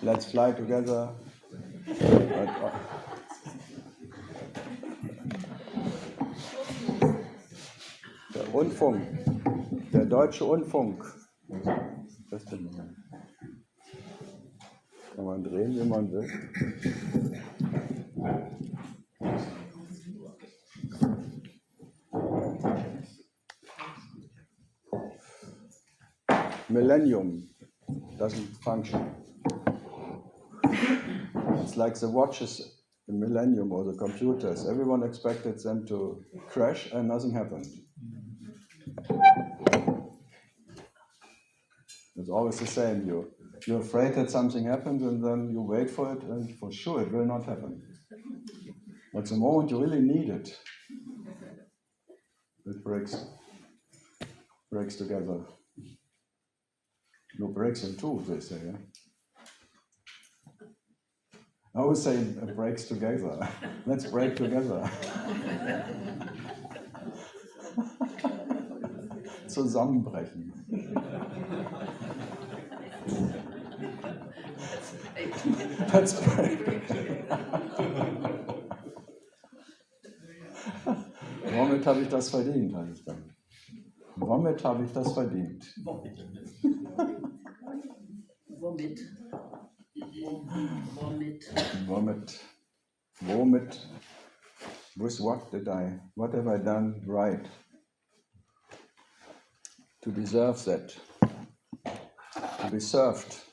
Let's fly together. Der Rundfunk, der deutsche Rundfunk. Das kann man drehen, wie man will. Millennium doesn't function. It's like the watches, the millennium or the computers. Everyone expected them to crash and nothing happened. It's always the same. You're afraid that something happens and then you wait for it and for sure it will not happen. But the moment you really need it, it breaks together. No, breaks in two, they say. Yeah? I always say it breaks together. Let's break together. Zusammenbrechen. Let's break. Womit habe ich das verdient, heißt es dann. Womit habe ich das verdient? Womit? With what have I done right to deserve that? To be served?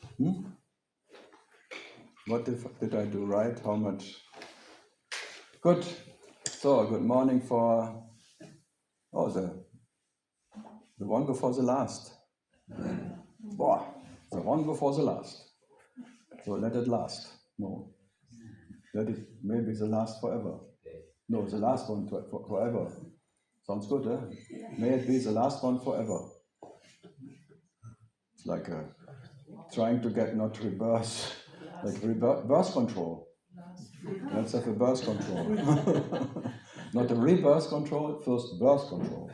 What did I do right? How much? Good. So, good morning for, the one before the last. The one before the last. So let it last. No. Let it maybe the last forever. No, the last one forever. Sounds good, eh? May it be the last one forever. It's like trying to get not rebirth, like birth control. Let's have a birth control. Not a rebirth control, first birth control.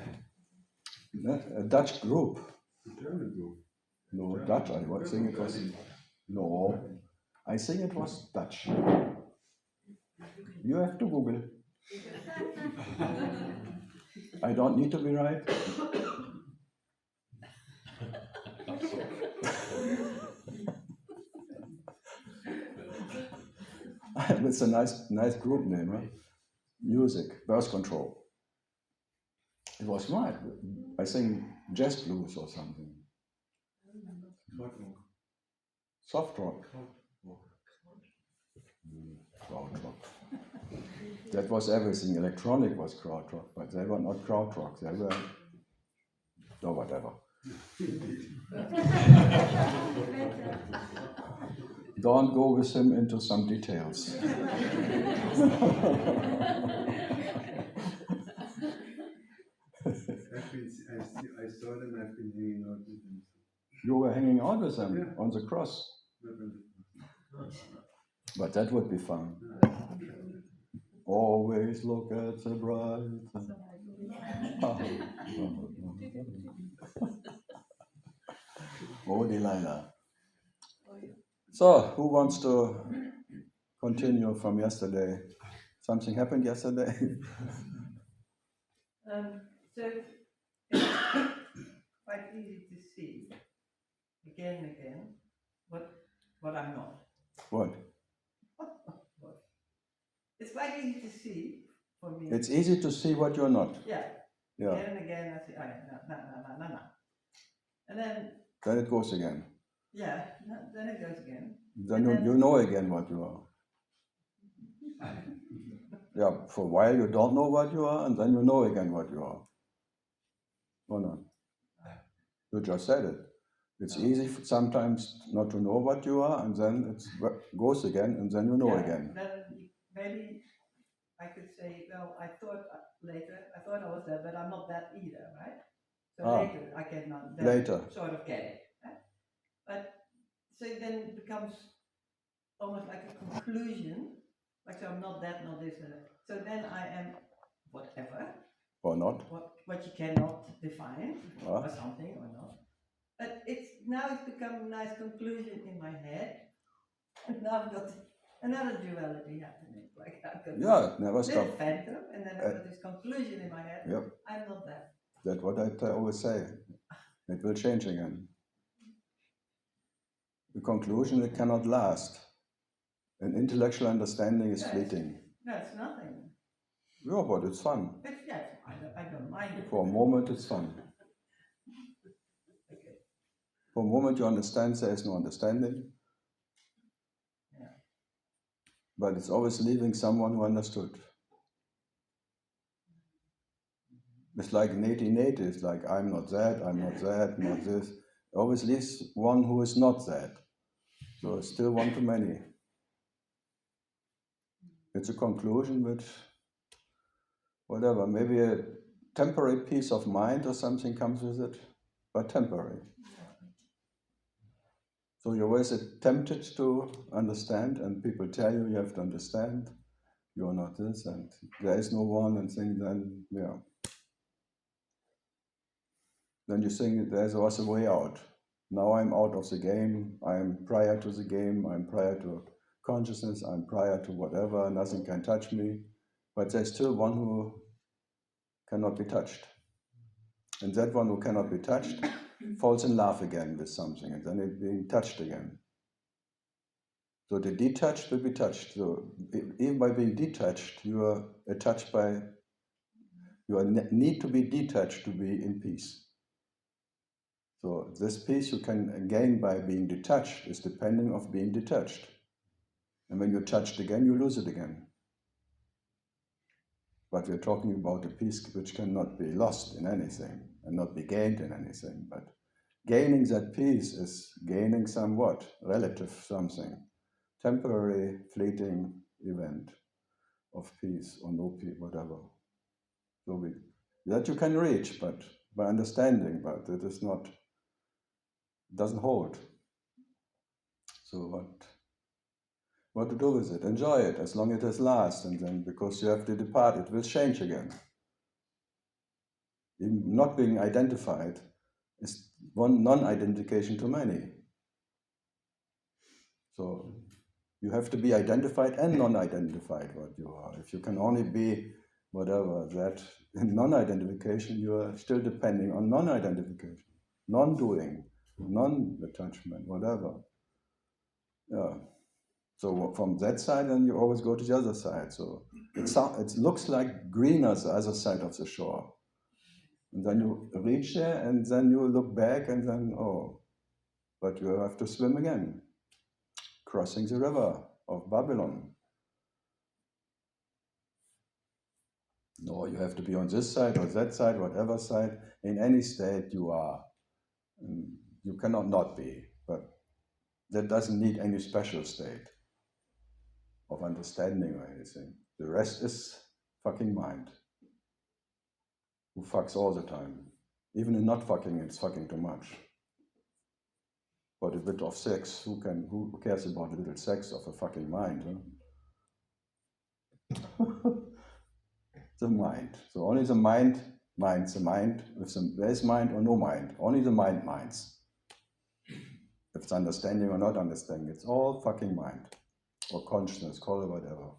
A Dutch group. No, Dutch, I think it was. No, I think it was Dutch. You have to Google. I don't need to be right. It's a nice group name, huh? Music, birth control. It was right. I think jazz blues or something. Soft rock. Krautrock. That was everything. Electronic was krautrock, but they were not krautrock. They were, no, whatever. Don't go with him into some details. I saw them, I've been hanging out with them. You were hanging out with them on the cross. But that would be fun. Always look at the bright. Oh, Delilah. So, who wants to continue from yesterday? Something happened yesterday? So it's quite easy to see again and again what I'm not. What? It's quite easy to see for me. It's easy to see what you're not. Yeah. Yeah. Again and again I see, no. And Then it goes again. Yeah, then it goes again. Then you know again what you are. Yeah, for a while you don't know what you are, and then you know again what you are. Or not? You just said it. It's easy sometimes not to know what you are, and then it goes again, and then you know again. Then maybe I could say, well, I thought I was that, but I'm not that either, right? So later I can sort of get it. Right? But so then it becomes almost like a conclusion, like so I'm not that, not this, and that. So then I am whatever. Or not. What you cannot define, or something, or not. But it's become a nice conclusion in my head. And now I've got another duality happening. Like I've got it never little stops. phantom, and then I've got this conclusion in my head. Yep. I'm not that. That's what I always say. It will change again. The conclusion, it cannot last. An intellectual understanding is fleeting. That's nothing. Yeah, but it's fun. Yes, I don't mind it. For a moment, it's fun. Okay. For a moment, you understand there is no understanding. Yeah. But it's always leaving someone who understood. It's like Neti. It's like, I'm not that, not this. It always leaves one who is not that. So it's still one too many. It's a conclusion which, whatever, maybe a temporary peace of mind or something comes with it, but temporary. So you're always tempted to understand, and people tell you have to understand, you're not this, and there is no one, and things, then, yeah. Then you think there's also a way out. Now I'm out of the game, I'm prior to the game, I'm prior to consciousness, I'm prior to whatever, nothing can touch me. But there's still one who cannot be touched. And that one who cannot be touched falls in love again with something, and then it's being touched again. So the detached will be touched. So even by being detached, you are touched by, need to be detached to be in peace. So this peace you can gain by being detached is depending of being detached. And when you're touched again, you lose it again. But we're talking about a peace which cannot be lost in anything and not be gained in anything. But gaining that peace is gaining somewhat, relative something, temporary, fleeting event of peace or no peace, whatever. So that you can reach, but by understanding, but it is not, doesn't hold. So what to do with it? Enjoy it as long as it lasts, and then because you have to depart, it will change again. Even not being identified is one non-identification too many. So you have to be identified and non-identified what you are. If you can only be whatever, that in non-identification, you are still depending on non-identification, non-doing, non-attachment, whatever. Yeah. So from that side, then you always go to the other side. So it looks like greener the other side of the shore. And then you reach there, and then you look back, and then, oh, but you have to swim again, crossing the river of Babylon. No, you have to be on this side or that side, whatever side. In any state you are. You cannot not be, but that doesn't need any special state of understanding or anything. The rest is fucking mind, who fucks all the time. Even in not fucking, it's fucking too much. But a bit of sex, who cares about a little sex of a fucking mind? Huh? The mind. So only the mind minds the mind. If there is mind or no mind, only the mind minds. If it's understanding or not understanding, it's all fucking mind or consciousness, call it whatever.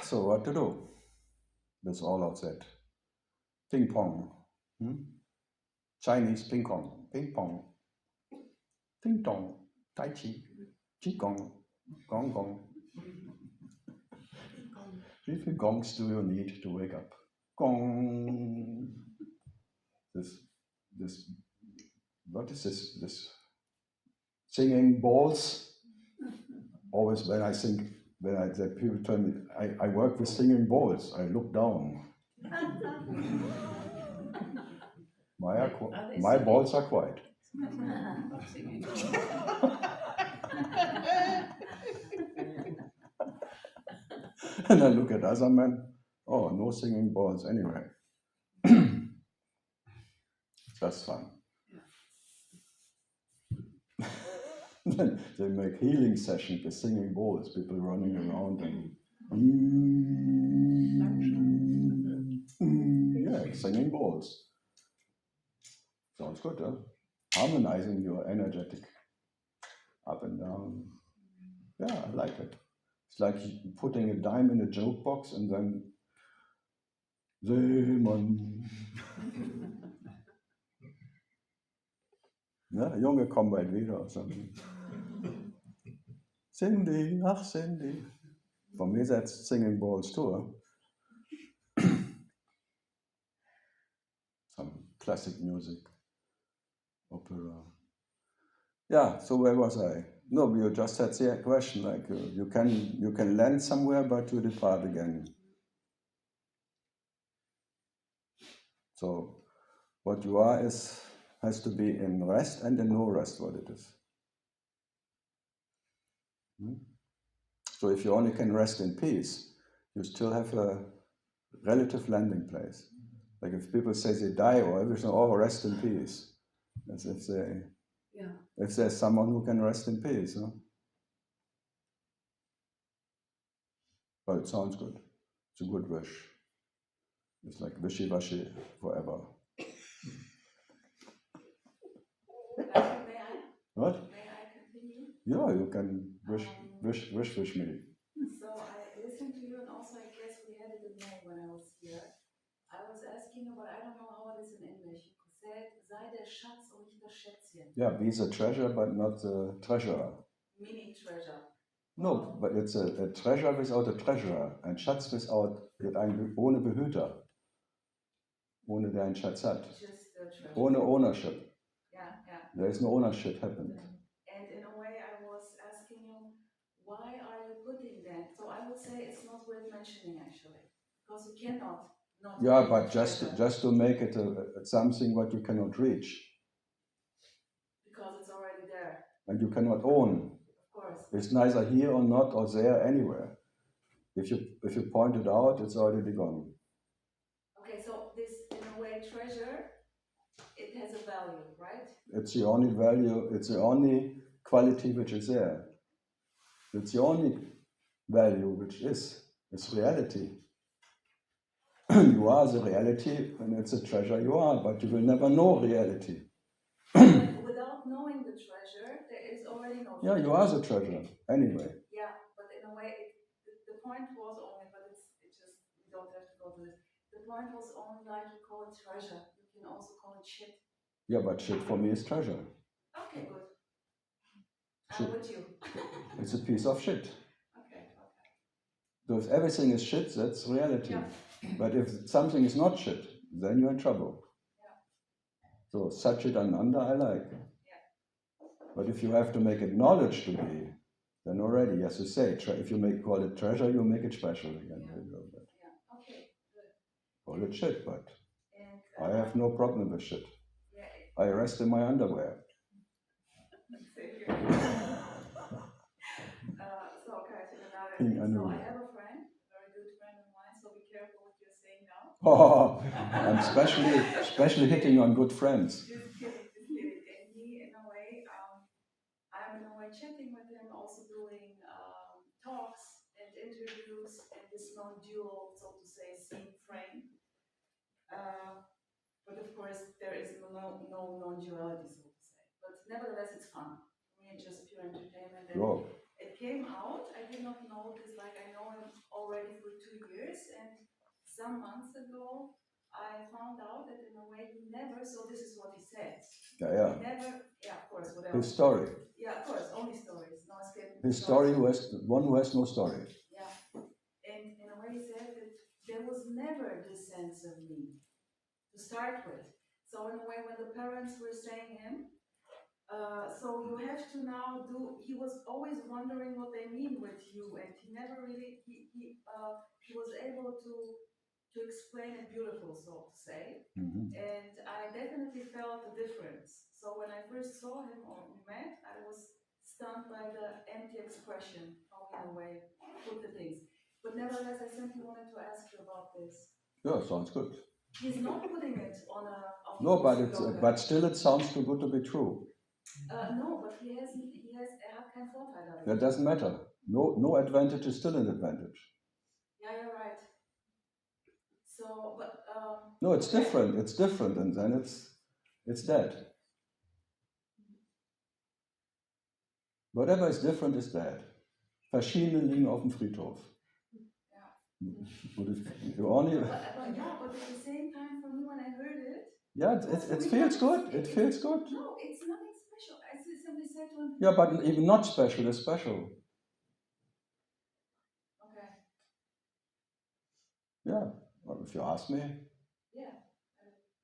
So what to do with all of that? Ping pong. Chinese ping pong. Ping pong. Ting tong. Tai chi. Qi gong. Gong gong. How many gongs do you need to wake up? Gong. This. What is this? This singing balls. Always when that people tell me I work with singing balls, I look down. My balls are quiet. And I look at other men. Oh, no singing balls anyway. That's fun. Then they make healing sessions with singing balls, people running around and yeah, singing balls. Sounds good, huh? Harmonizing your energetic up and down. Yeah, I like it. It's like putting a dime in a joke box and then Seemann. Ja, Junge, komm bald wieder. Cindy, ach Cindy. For me, that's singing balls too. Huh? Some classic music, opera. Yeah, so where was I? No, you just had the question, like you can land somewhere, but you depart again. So what you are has to be in rest and in no rest, what it is. So if you only can rest in peace, you still have a relative landing place. Like if people say they die or everything, oh, rest in peace. As if if there's someone who can rest in peace. Huh? Well, it sounds good. It's a good wish. It's like wishy-washy forever. May I? What? May I continue? Yeah, you can wish me. So I listened to you, and also I guess we had it in May when I was here. I was asking about, I don't know how it is in English. You said, sei der Schatz und nicht das Schätzchen. Yeah, be the treasure, but not the treasurer. Meaning treasure. No, but it's a treasure without a treasurer. Ein Schatz ohne Behüter. Ohne der einen Schatz hat. Just the treasure. Ohne ownership. Yeah. There is no ownership happened. And in a way, I was asking you, why are you putting that? So I would say it's not worth mentioning, actually. Because you cannot not. Yeah, but just to make it something what you cannot reach. Because it's already there. And you cannot own. Of course. It's neither here or not or there anywhere. If you point it out, it's already gone. Okay, so this, in a way, treasure, it has a value, right? It's the only value, it's the only quality which is there. It's the only value which is. It's reality. You are the reality, and it's a treasure you are, but you will never know reality. Without knowing the treasure, there is already no treasure. Yeah, you are the treasure, anyway. Yeah, but in a way, the point was only, but it's just, we don't have to go to this. The point was only like you call it treasure. You can also call it shit. Yeah, but shit for me is treasure. Okay, good. Shit. I'm with you. It's a piece of shit. Okay. So if everything is shit, that's reality. Yeah. But if something is not shit, then you're in trouble. Yeah. So such it ananda I like. Yeah. But if you have to make it knowledge to be, then already, as you say, if you call it treasure, you make it special again. Yeah. Yeah. Okay. Good. Call it shit, but and, I have no problem with shit. Yeah. I rest in my underwear. So, okay, so another thing. So I have a friend, a very good friend of mine, so be careful what you're saying now. Oh, I'm especially hitting on good friends. Just kidding. And he, in a way, I'm in a way chatting with him, also doing talks and interviews in this non-dual, so to say, scene frame. But of course, there is no non-duality, so to say. But nevertheless, it's fun. I mean, just pure entertainment. And it came out, I did not know this, like I know him already for 2 years, and some months ago, I found out that in a way he never, so this is what he said. Yeah. He never, of course, whatever. His story. Yeah, of course, only stories, no escaping. His story was one who has no story. Yeah. And in a way he said that there was never this sense of me to start with. So in a way, when the parents were saying him, so you have to now do, he was always wondering what they mean with you, and he never really, he was able to explain it beautiful, so to say. Mm-hmm. And I definitely felt the difference. So when I first saw him or we met, I was stunned by the empty expression, how in a way put the things. But nevertheless, I simply wanted to ask you about this. Yeah, sounds good. He's not putting it on a... No, but still it sounds too good to be true. No, but he has kein Vorteil dadurch. That doesn't matter. No advantage is still an advantage. Yeah, you're right. So, but... no, it's different. It's different, and then it's It's dead. Whatever is different is dead. Verschiedene liegen auf dem Friedhof. You only... But at the same time, for me, when I heard it, Yeah, it feels good. It feels good. No, it's nothing special. I simply said to him. Yeah, but even not special is special. Okay. Yeah, well, if you ask me. Yeah.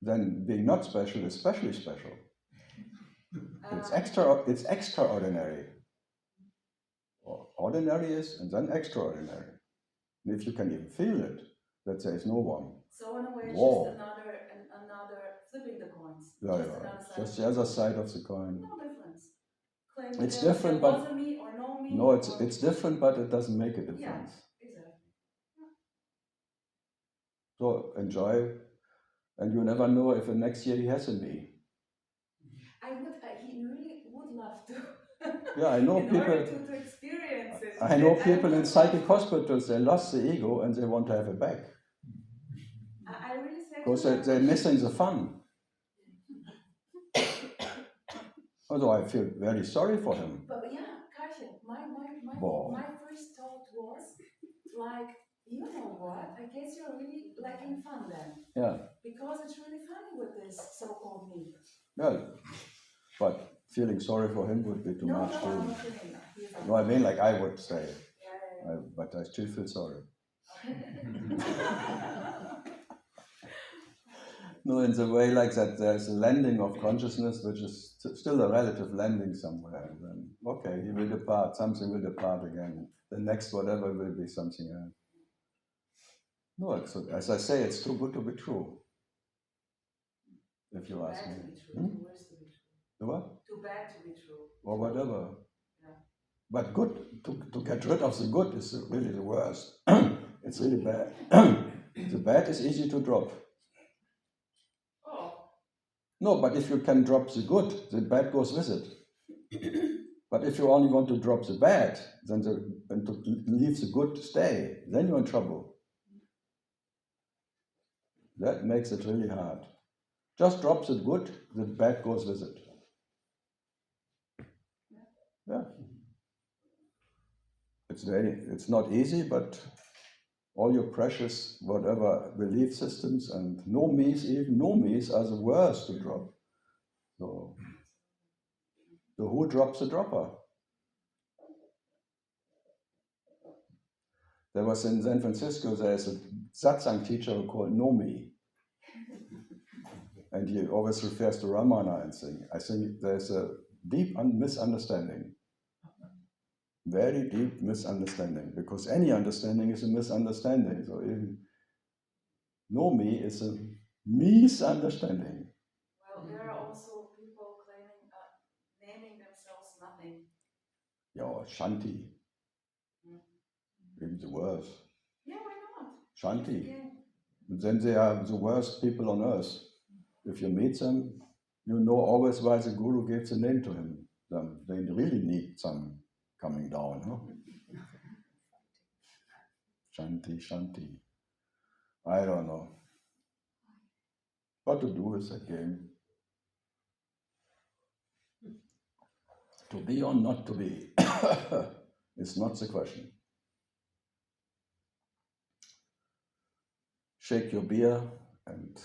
Then being not special is especially special. It's extraordinary. Ordinary is, and then extraordinary. And if you can even feel it, that there is no one. So in a way, it's Whoa. just another flipping the coins. Yeah. Just the other side of the coin. No difference. Claiming It's different, it but wasn't me or no me. no, it's different, but it doesn't make a difference. Yeah, exactly. Yeah. So enjoy, and you never know if the next year he has a me. He really would love to. Yeah, I know in people. Order to experience it. I know people in psychic hospitals. They lost the ego and they want to have it back. I really said because they're missing the fun. Although I feel very sorry for him. But yeah, Karl, my first thought was like, you know what? I guess you're really lacking fun then. Yeah. Because it's really funny with this so-called me. Yeah, but feeling sorry for him would be too much too. I'm not feeling that. No, I mean like I would say. Yeah. But I still feel sorry. No, in the way like that, there's a landing of consciousness, which is still a relative landing somewhere. And then, okay, he will depart, something will depart again. The next whatever will be something else. No, as I say, it's too good to be true. If you ask me. Too worse to be true. The what? Too bad to be true. Or whatever. Yeah. But good, to get rid of the good is really the worst. It's really bad. The bad is easy to drop. No, but if you can drop the good, the bad goes with it. But if you only want to drop the bad, then and to leave the good to stay, then you're in trouble. That makes it really hard. Just drop the good, the bad goes with it. Yeah. It's not easy, but all your precious whatever belief systems and no me's are the worst to drop. So who drops the dropper? There was in San Francisco, there's a satsang teacher who called Nomi. And he always refers to Ramana and things. I think there's a deep misunderstanding. Very deep misunderstanding, because any understanding is a misunderstanding. So even Nomi is a misunderstanding. Well, there are also people claiming, naming themselves nothing. Yeah, or Shanti. Even the worst. Yeah, why not? Shanti. And then they are the worst people on earth. If you meet them, you know always why the guru gave the name to him. They really need some coming down. Huh? Shanti, Shanti. I don't know what to do with that game. To be or not to be is not the question. Shake your beer and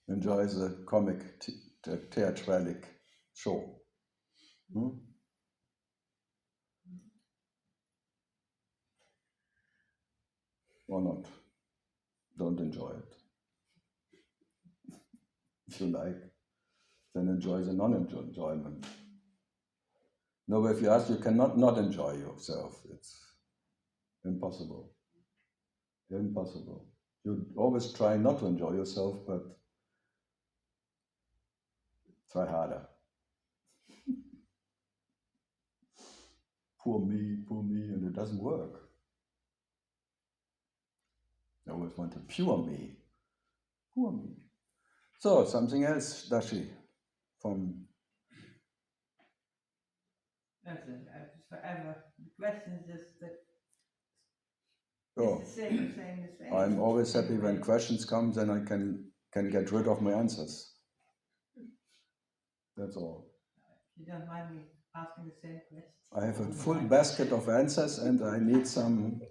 enjoy the comic theatralic show. Or not. Don't enjoy it. If you like, then enjoy the non-enjoyment. No, but if you ask, you cannot not enjoy yourself. It's impossible. Impossible. You always try not to enjoy yourself, but try harder. Poor me, and it doesn't work. I always want a pure me. Poor me. So, something else, Dashi, from... It's forever. The question is just that Oh, it's the same. I'm always happy when questions come, then I can can get rid of my answers. That's all. You don't mind me asking the same question? I have a full basket of answers and I need some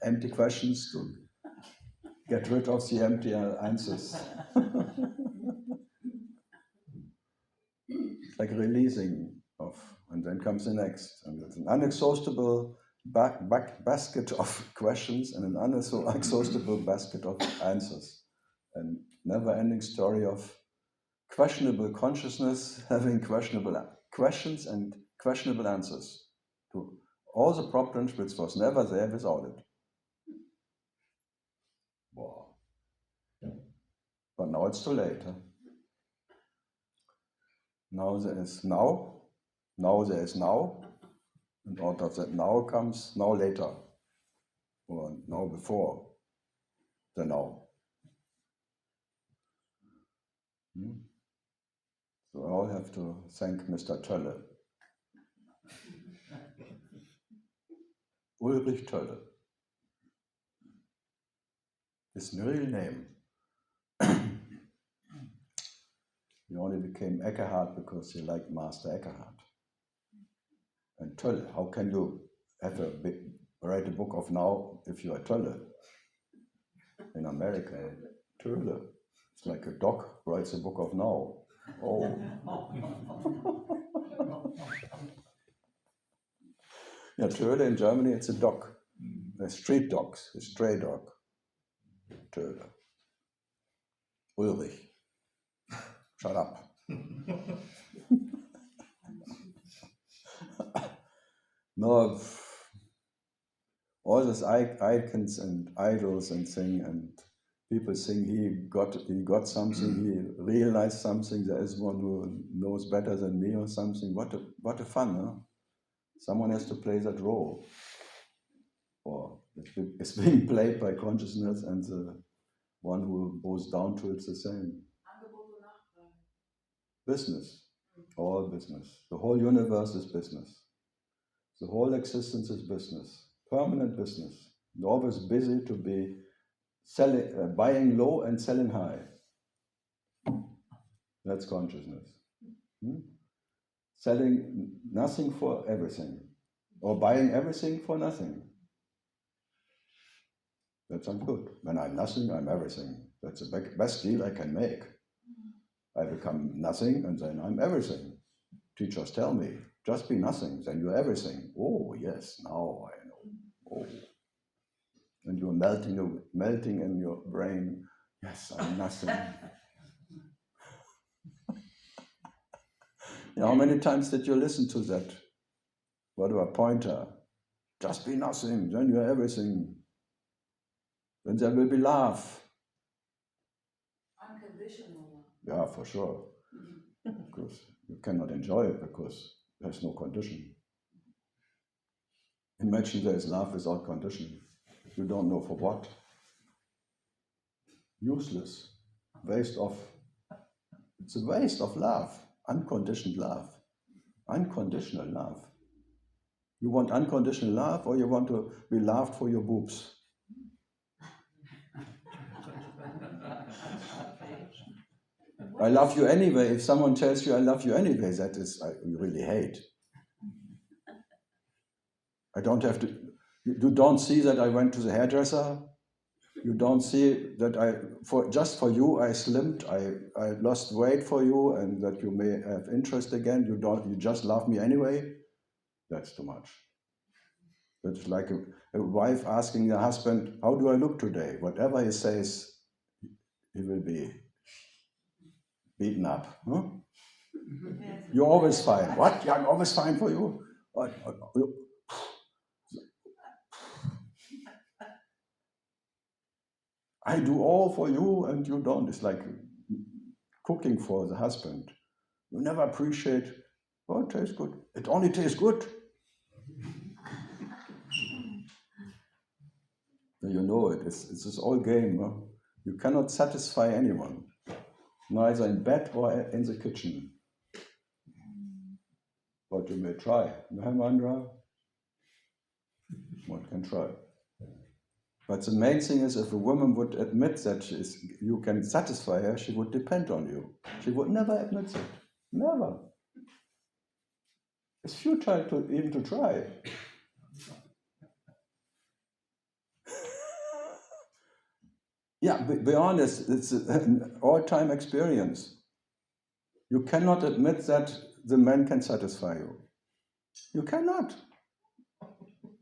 empty questions to get rid of the empty answers. It's like releasing of, and then comes the next. And it's an unexhaustible basket of questions and an unexhaustible basket of answers. And never-ending story of questionable consciousness having questionable questions and questionable answers to all the problems which was never there without it. Wow. But now it's too late. Huh? Now there is now there is now, and out of that now comes now later, or now before the now. So I all have to thank Mr. Tölle. Ulrich Tölle. His real name. He only became Eckhart because he liked Master Eckhart. And Tölle, how can you have write a book of now if you are Tölle? In America, Tölle. It's like a dog writes a book of now. Oh. Yeah, Tölle in Germany, it's a dog. A street dog, a stray dog. Tölle. Ulrich. Shut up. No, all these icons and idols and thing, and people think he got something, he realized something, there is one who knows better than me or something. What a fun, huh? Someone has to play that role. Or it's being played by consciousness, and the one who goes down to it's the same. Business. All business. The whole universe is business. The whole existence is business. Permanent business. You're always busy to be selling, buying low and selling high. That's consciousness. Selling nothing for everything, or buying everything for nothing. That sounds good. When I'm nothing, I'm everything. That's the best deal I can make. I become nothing, and then I'm everything. Teachers tell me, just be nothing, then you're everything. Oh, yes, now I know. Oh. And you're melting in your brain. Yes, I'm nothing. How many times did you listen to that? What do a pointer? Just be nothing, then you're everything. Then there will be love. Unconditional love. Yeah, for sure. Because you cannot enjoy it because there's no condition. Imagine there is love without condition. You don't know for what. Useless. Waste of. It's a waste of love. Unconditioned love. Unconditional love. You want unconditional love, or you want to be loved for your boobs? I love you anyway. If someone tells you I love you anyway, that is, you really hate. I don't have to. You don't see that I went to the hairdresser. You don't see that just for you I slimmed. I lost weight for you, and that you may have interest again. You just love me anyway. That's too much. It's like a wife asking the husband, "How do I look today?" Whatever he says, he will be beaten up. Huh? You're always fine. What? Yeah, I'm always fine for you. What? I do all for you and you don't. It's like cooking for the husband. You never appreciate, oh, it tastes good. It only tastes good. You know it. It's this all game. Huh? You cannot satisfy anyone, neither in bed or in the kitchen. But you may try. Mahamandra, one can try. But the main thing is, if a woman would admit that you can satisfy her, she would depend on you. She would never admit it. Never. It's futile even to try. Yeah, be honest, it's an all-time experience. You cannot admit that the man can satisfy you. You cannot.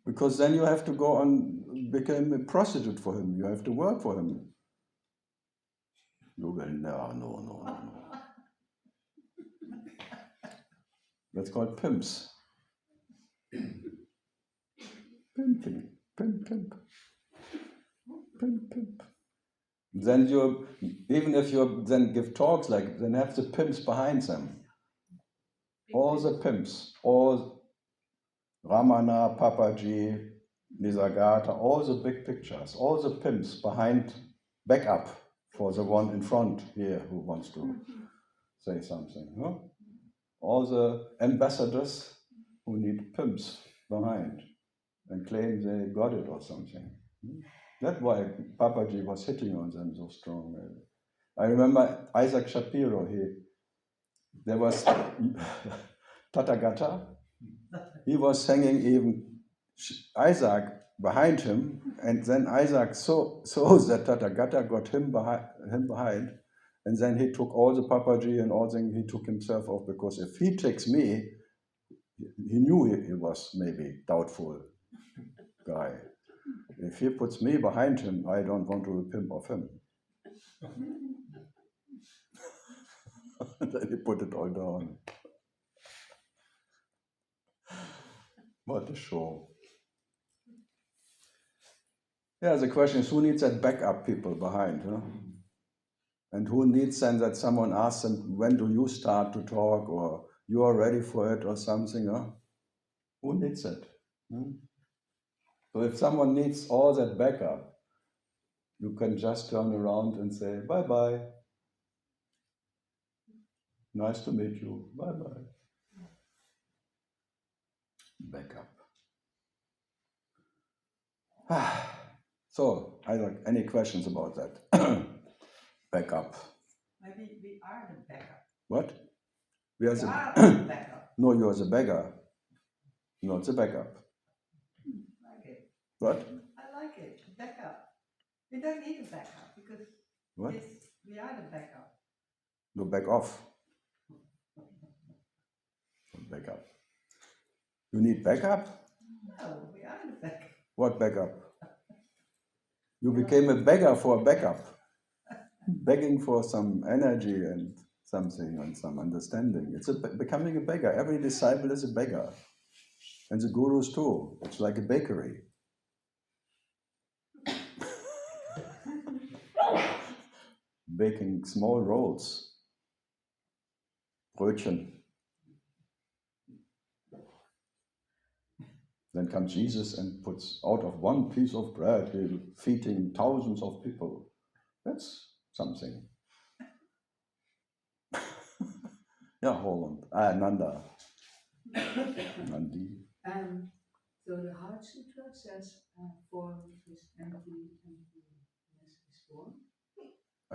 Because then you have to go and become a prostitute for him. You have to work for him. You will never, no. That's called pimps. Pimping, pimp. Then even if you then give talks like, then have the pimps behind them. All the pimps, all Ramana, Papaji, Nisargadatta, all the big pictures, all the pimps behind, back up for the one in front here who wants to say something. Huh? All the ambassadors who need pimps behind and claim they got it or something. That's why Papaji was hitting on them so strong. I remember Isaac Shapiro, there was Tathagata, he was hanging even Isaac behind him, and then Isaac saw that Tathagata got him behind, and then he took all the Papaji and all things, he took himself off, because if he takes me, he knew he was maybe doubtful guy. If he puts me behind him, I don't want to pimp of him. Then he put it all down. What a show. Yeah, the question is, who needs that backup people behind? Huh? And who needs then that someone asks them, when do you start to talk, or you are ready for it or something? Huh? Who needs it? So if someone needs all that backup, you can just turn around and say, bye-bye. Nice to meet you. Bye-bye. Backup. So, any questions about that? Backup. Maybe we are the backup. What? We are the backup. No, you're the beggar. Not the backup. I like it. What? I like it. Backup. We don't need a backup because What? we are the backup. No, back off. Backup. You need backup? No, we are the backup. What backup? You became a beggar for a backup. Begging for some energy and something and some understanding. It's becoming a beggar. Every disciple is a beggar. And the gurus too. It's like a bakery. Baking small rolls. Brötchen. Then comes Jesus and puts out of one piece of bread, he's feeding thousands of people. That's something. Yeah, Holland. Nanda. Nandi. So the Heart Sutra says form is empty, emptiness is form.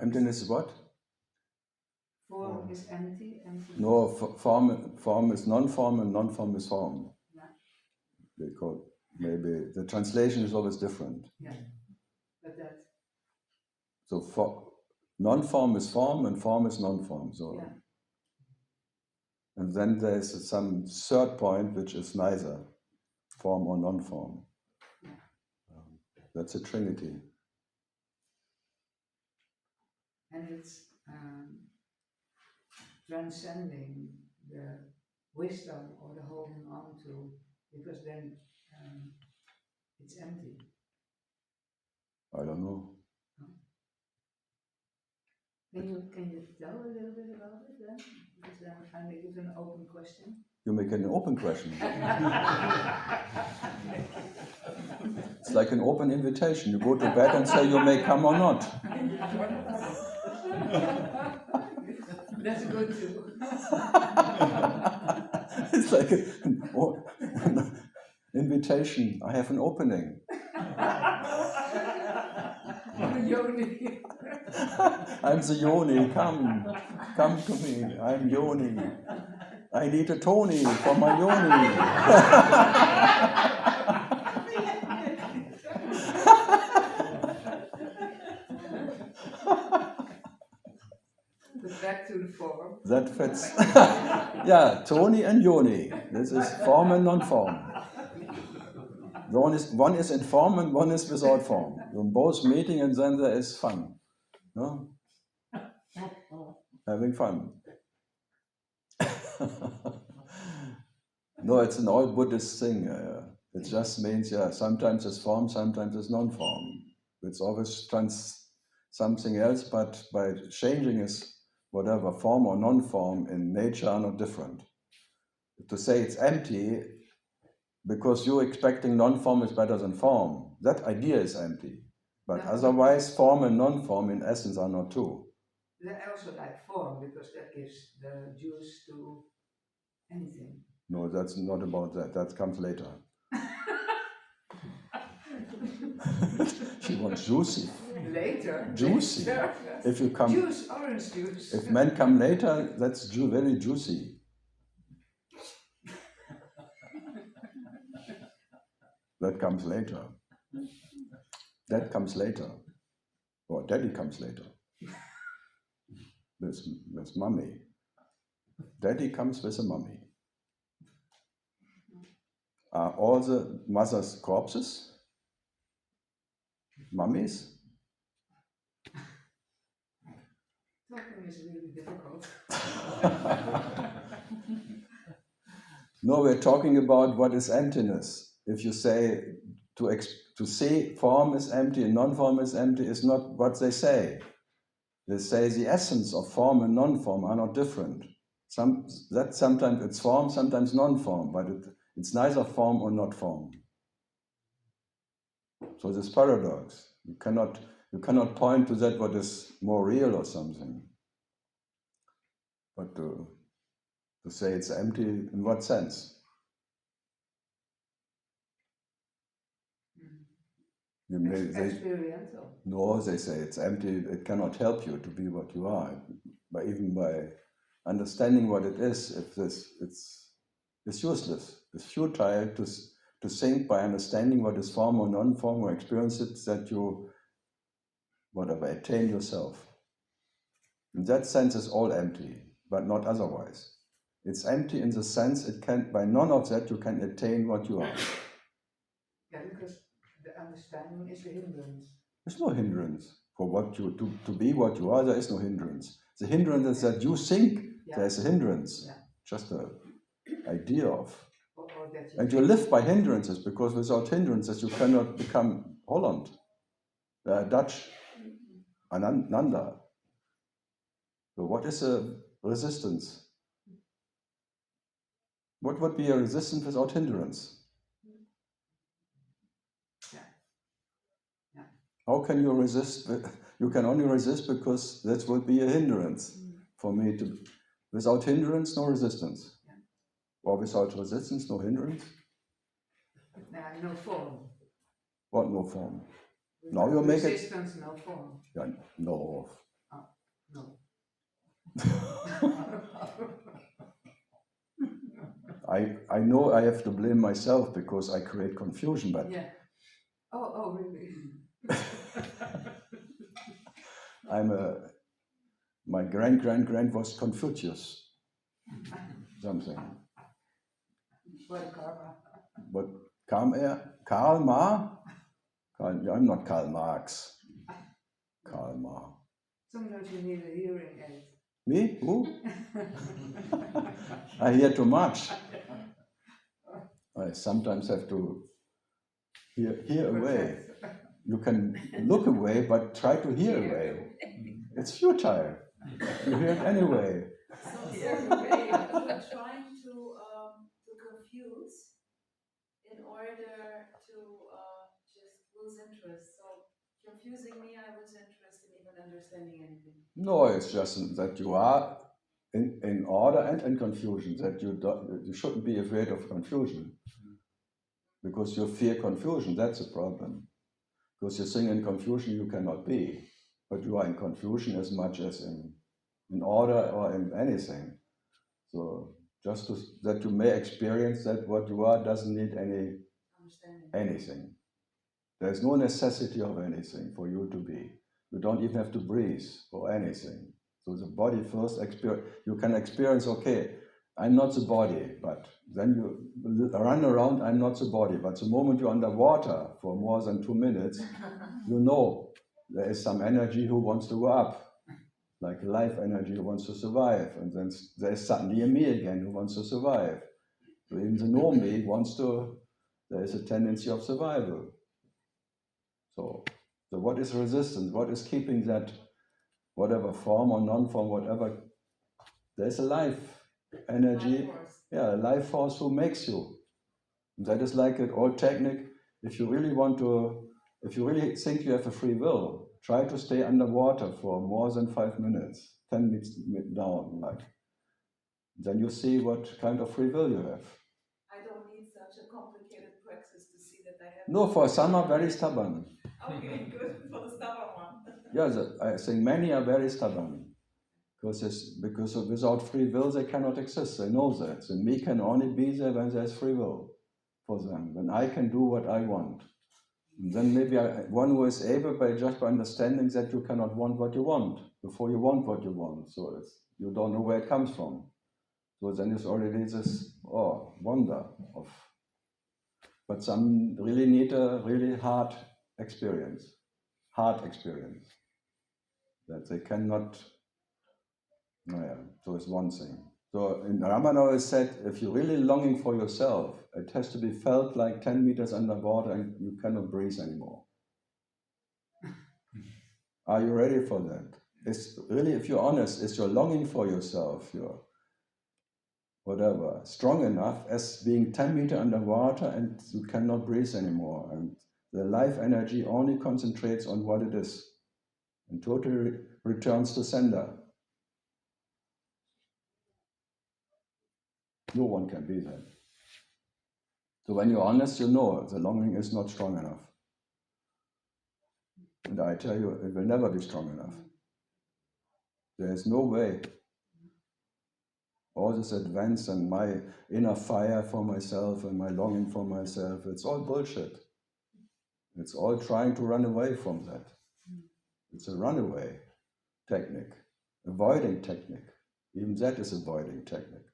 Emptiness is what? Form is empty, emptiness. No, form is non-form and non-form is form. Yeah. Because maybe the translation is always different. Yeah, but that. So non-form is form and form is non-form. So, yeah. And then there is some third point which is neither form or non-form. Yeah. That's a trinity. And it's transcending the wisdom or the holding on to, because then it's empty. I don't know. Can you tell a little bit about it then? Because then I make it an open question. You make an open question. It's like an open invitation. You go to bed and say you may come or not. That's good too. It's like an invitation. I have an opening. Yoni. I'm the Yoni, come to me, I'm Yoni. I need a Tony for my Yoni. Back to the form. That fits. Yeah, Tony and Yoni. This is form and non-form. One is in form and one is without form. You're both meeting and then there is fun. No? Having fun. No, it's an old Buddhist thing. It just means, yeah, sometimes it's form, sometimes it's non-form. It's always something else, but by changing is whatever, form or non-form in nature are not different. To say it's empty because you're expecting non-form is better than form, that idea is empty. But otherwise, form and non-form in essence are not two. I also like form because that gives the juice to anything. No, that's not about that. That comes later. She wants juicy. Later. Juicy. Later. If you come, Juice, orange juice. if men come later, that's very juicy. That comes later. That comes later. Or daddy comes later. With mommy. Daddy comes with a mummy. Are all the mothers corpses? Mummies? Talking is really difficult. No, we're talking about what is emptiness. If you say to see form is empty and non-form is empty, is not what they say. They say the essence of form and non-form are not different. Sometimes it's form, sometimes non-form, but it's neither form or not form. So this paradox, you cannot point to that what is more real or something. But to say it's empty, in what sense? Experiential. No, they say it's empty, it cannot help you to be what you are. But even by understanding what it is, it's useless. It's futile to think by understanding what is form or non-form or experience it that you, whatever, attain yourself. In that sense, it's all empty, but not otherwise. It's empty in the sense by none of that you can attain what you are. Yeah, because the understanding is the hindrance. There's no hindrance for what you to be what you are. There is no hindrance. The hindrance is that you think there's a hindrance. Yeah. Just an idea of. And you live by hindrances because without hindrances you cannot become Holland, Dutch, Nanda. So what is a resistance? What would be a resistance without hindrance? How can you resist? You can only resist because that would be a hindrance for me to. Without hindrance, no resistance. Or without resistance, no hindrance. No form. What no form? Without now you make resistance, no form. Yeah, no. Oh, no. I know I have to blame myself because I create confusion, but yeah. Oh, really? My grand was Confucius, something. What karma? But Karl Ma? I'm not Karl Marx. Karl Ma. Sometimes you need a hearing aid. Me? Who? I hear too much. I sometimes have to hear away. You can look away, but try to hear away. It's futile. You hear it anyway. So you're trying to confuse in order to just lose interest. So confusing me, I was interested in even understanding anything. No, it's just that you are in order and in confusion, that you shouldn't be afraid of confusion. Because you fear confusion, that's a problem. Because you think in confusion you cannot be, but you are in confusion as much as in order or in anything. So just that you may experience that what you are doesn't need anything. There's no necessity of anything for you to be. You don't even have to breathe or anything. So the body first you can experience, okay, I'm not the body, but then you run around, I'm not the body. But the moment you're underwater for more than 2 minutes, you know there is some energy who wants to go up, like life energy who wants to survive. And then there's suddenly a me again who wants to survive. So even the no me there is a tendency of survival. So what is resistance? What is keeping that, whatever form or non-form, whatever? There's a life energy, a life force who makes you. That is like an old technique. If you really think you have a free will, try to stay underwater for more than 5 minutes, 10 minutes down, like. Then you see what kind of free will you have. I don't need such a complicated praxis to see that I have. No, for some are very stubborn. Okay, good for the stubborn one. Yeah, I think many are very stubborn. Because without free will they cannot exist. They know that. The me can only be there when there's free will for them. When I can do what I want. And then maybe one who is able by understanding that you cannot want what you want before you want what you want. So you don't know where it comes from. So then it's already this wonder of. But some really need a really hard experience. That they cannot. So it's one thing. So in Ramana is said, if you're really longing for yourself, it has to be felt like 10 meters underwater and you cannot breathe anymore. Are you ready for that? It's really, if you're honest, is your longing for yourself, your whatever, strong enough as being 10 meters underwater and you cannot breathe anymore. And the life energy only concentrates on what it is and totally returns to sender. No one can be that. So when you're honest, you know the longing is not strong enough. And I tell you, it will never be strong enough. There is no way. All this advance and my inner fire for myself and my longing for myself, it's all bullshit. It's all trying to run away from that. It's a runaway technique, avoiding technique. Even that is avoiding technique.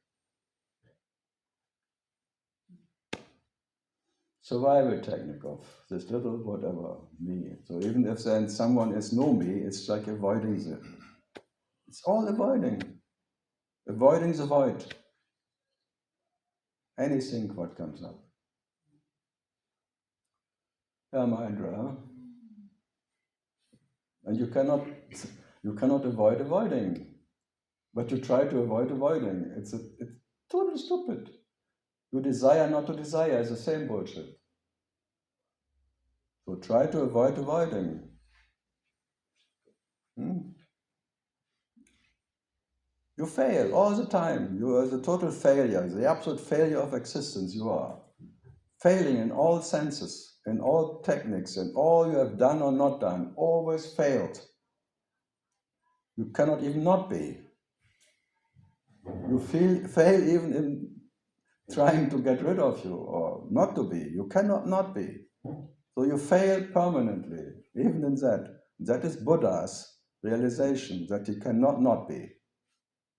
Survival technique of this little whatever me. So even if then someone is no me, it's like avoiding the. It's all avoiding the void. Anything what comes up. Yeah, Mahendra. And you cannot avoid avoiding, but you try to avoid avoiding. It's totally stupid. You desire not to desire is the same bullshit. So try to avoid avoiding. You fail all the time. You are the total failure, the absolute failure of existence. You are failing in all senses, in all techniques, in all you have done or not done. Always failed. You cannot even not be. You fail even in trying to get rid of you or not to be. You cannot not be. So you fail permanently, even in that. That is Buddha's realization, that he cannot not be.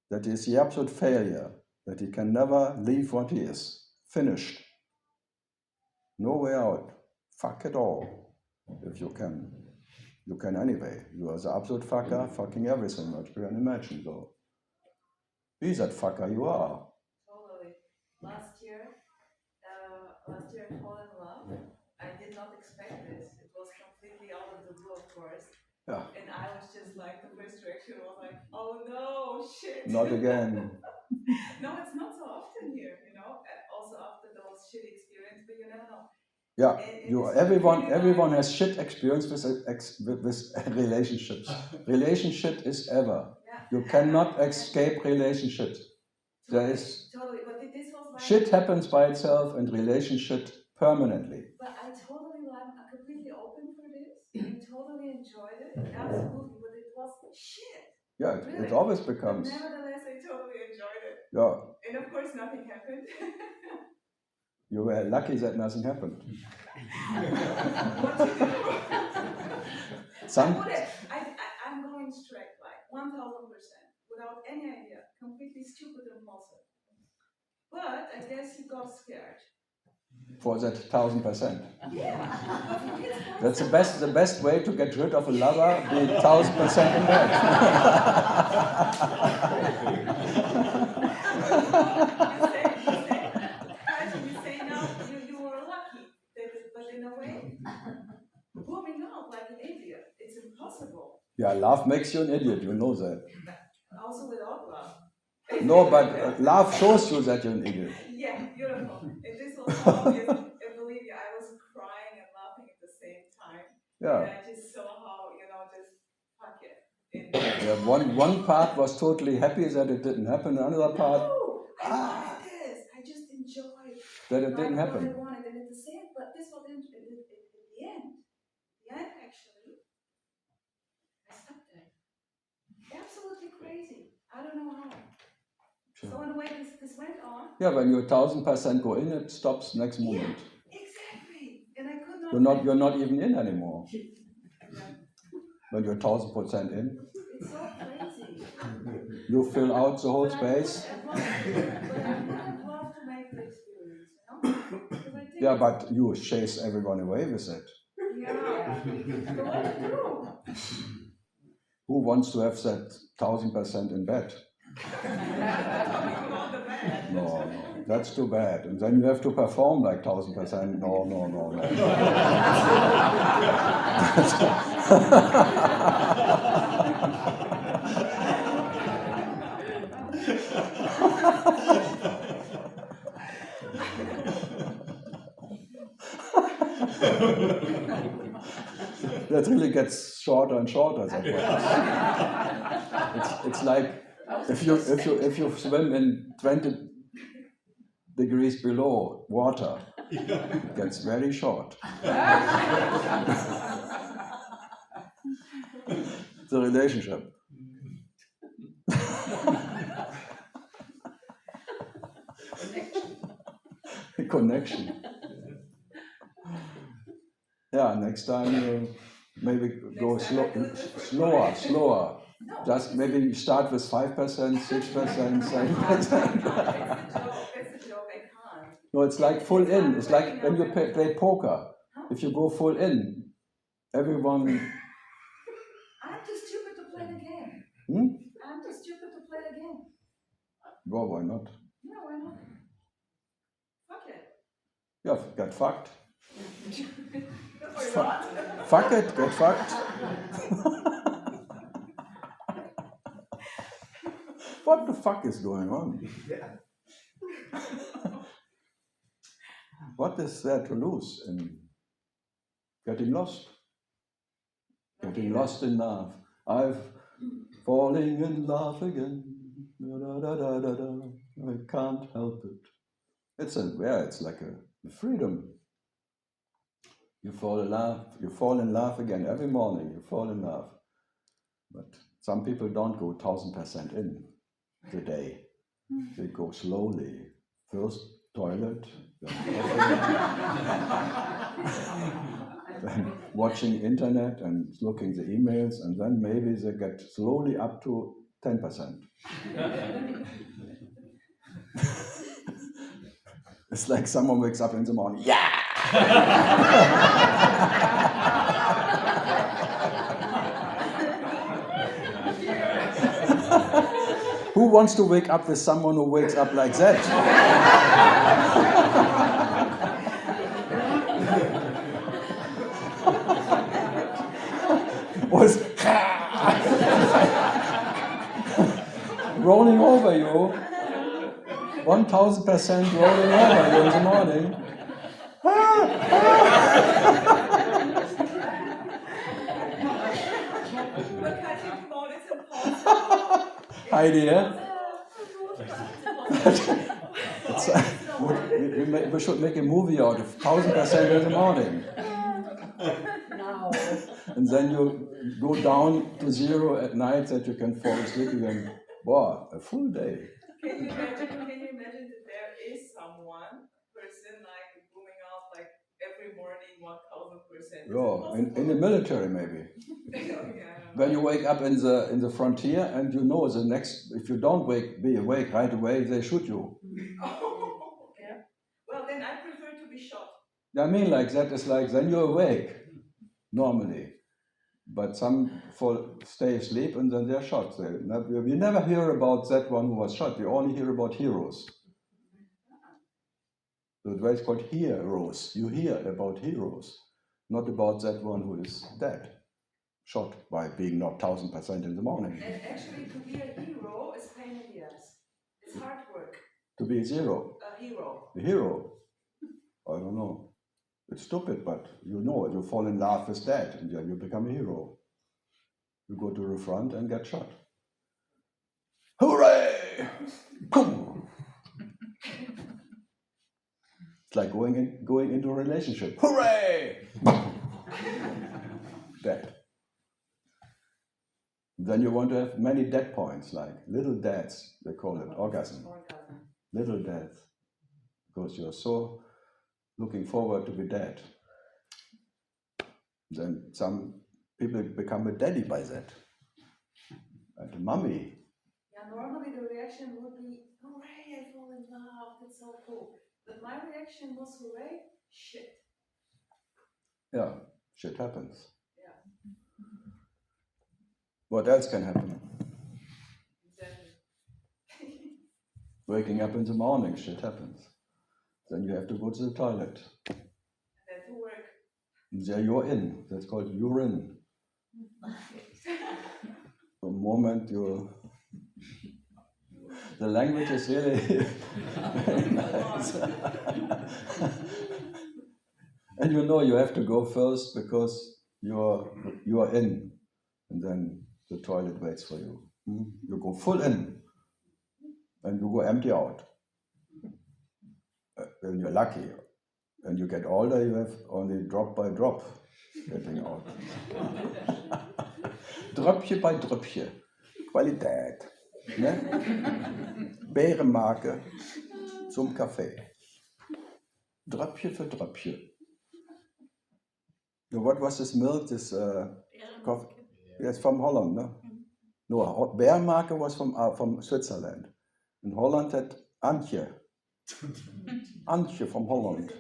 That he is the absolute failure, that he can never leave what he is. Finished. No way out. Fuck it all. If you can. You can anyway. You are the absolute fucker, fucking everything, what you can imagine. So be that fucker you are. Totally. Last year I fell in love. I did not expect this. It was completely out of the blue, of course. Yeah. And I was just like, the first reaction was like, oh no, shit. Not again. No, it's not so often here, also after those shit experience, but you never know. Yeah, everyone has shit experience with relationships. Relationship is ever. You cannot escape relationships. There is totally, but this was like shit happens by itself and relationship permanently. But I'm completely open for this. enjoyed it, absolutely, but it was shit. Yeah, Really? it always becomes. But nevertheless, I totally enjoyed it. Yeah, And of course, nothing happened. you were lucky that nothing happened. What to do? Some, I'm going straight, like 1000%, without any idea, completely stupid impulsive. But I guess he got scared. for that 1000%. Yeah. That's the best way to get rid of a lover, be 1000% in bed. You say now you were lucky, but in a way, booming out like an idiot, it's impossible. Yeah, love makes you an idiot, you know that. Also without love. No, but love shows you that you're an idiot. Yeah, beautiful. And this was so obvious. And believe me, I was crying and laughing at the same time. Yeah. And I just saw how, just fuck it. Yeah, one part was totally happy that it didn't happen, another part, No, I wanted this. I just enjoyed that it didn't what happen. I wanted. And at the same, but this was at the end actually, I stopped it. Absolutely crazy. I don't know how. Sure. So in a way, this went on. Yeah, when you 1000% go in, it stops next moment. Yeah, exactly. And I could not. You're not even in anymore. Yeah. When you're 1000% in, It's so crazy. you fill out the whole space. But I would love to make the experience, Because I think Yeah, but you chase everyone away with it. yeah. But what to do? Who wants to have that 1000% in bed? No, that's too bad. And then you have to perform like 1000%. No. That really gets shorter and shorter. That it's like if you swim in 20 degrees below water, it gets very short. The relationship. Connection. Yeah, next time you maybe go slower. Just maybe you start with 5%, 6%, 7%. That's a joke, I can't. No, it's like full in. It's like when you play poker. If you go full in, everyone. I'm too stupid to play the game. I'm too stupid to play the game. Well, why not? Yeah, why not? Fuck it. Yeah, get fucked. Or not. Fuck it, get fucked. What the fuck is going on? What is there to lose in getting lost? Getting lost in love. I've falling in love again. I can't help it. It's like a freedom. You fall in love again every morning. You fall in love, but some people don't go 1000% in the day. They go slowly. First toilet, then then watching internet and looking the emails, and then maybe they get slowly up to 10%. It's like someone wakes up in the morning. Yeah. Who wants to wake up with someone who wakes up like that? Was rolling over you, 1000% rolling over you in the morning. Heidi, we should make a movie out of 1000% in the morning. No. and then you go down to 0 at night that you can fall asleep again. Wow, a full day. Can you imagine that there is someone, person like going out like every morning 1000%? Yeah, in the military maybe. Yeah. When you wake up in the frontier and you know the next, if you don't be awake right away, they shoot you. Oh, okay. Well, then I prefer to be shot. I mean, like that is like then you're awake normally, but some stay asleep and then they're shot. We never hear about that one who was shot. We only hear about heroes. So the way it's called heroes. You hear about heroes, not about that one who is dead, shot by being not 1000% in the morning. And actually, to be a hero is pain in the ass. It's hard work. To be a hero. A hero. A hero. I don't know. It's stupid, but you know it. You fall in love with that, and then you become a hero. You go to the front and get shot. Hooray! Boom! It's like going into a relationship. Hooray! Dead. Then you want to have many dead points, like little deaths, they call it orgasm. Little deaths. Because you're so looking forward to be dead. Then some people become a daddy by that. And a mummy. Yeah, normally the reaction would be, hooray, I fall in love, that's so cool. But my reaction was, hooray, shit. Yeah, shit happens. Yeah. What else can happen? Exactly. Waking up in the morning, shit happens. Then you have to go to the toilet. And then to work. And there you're in. That's called urine. The moment the language is really very nice. And you know you have to go first because you are in, and then the toilet waits for you. You go full in, and you go empty out. When you're lucky, and you get older, you have only drop by drop getting out. Dröpfchen bei Dröpfchen. Qualität. Ne? Bärenmarke zum Kaffee. Dröpfchen für Dröpfchen. So what was this milk? This coffee? Yes, from Holland, no? No, Bärenmarke was from Switzerland. In Holland had Antje. Antje from Holland.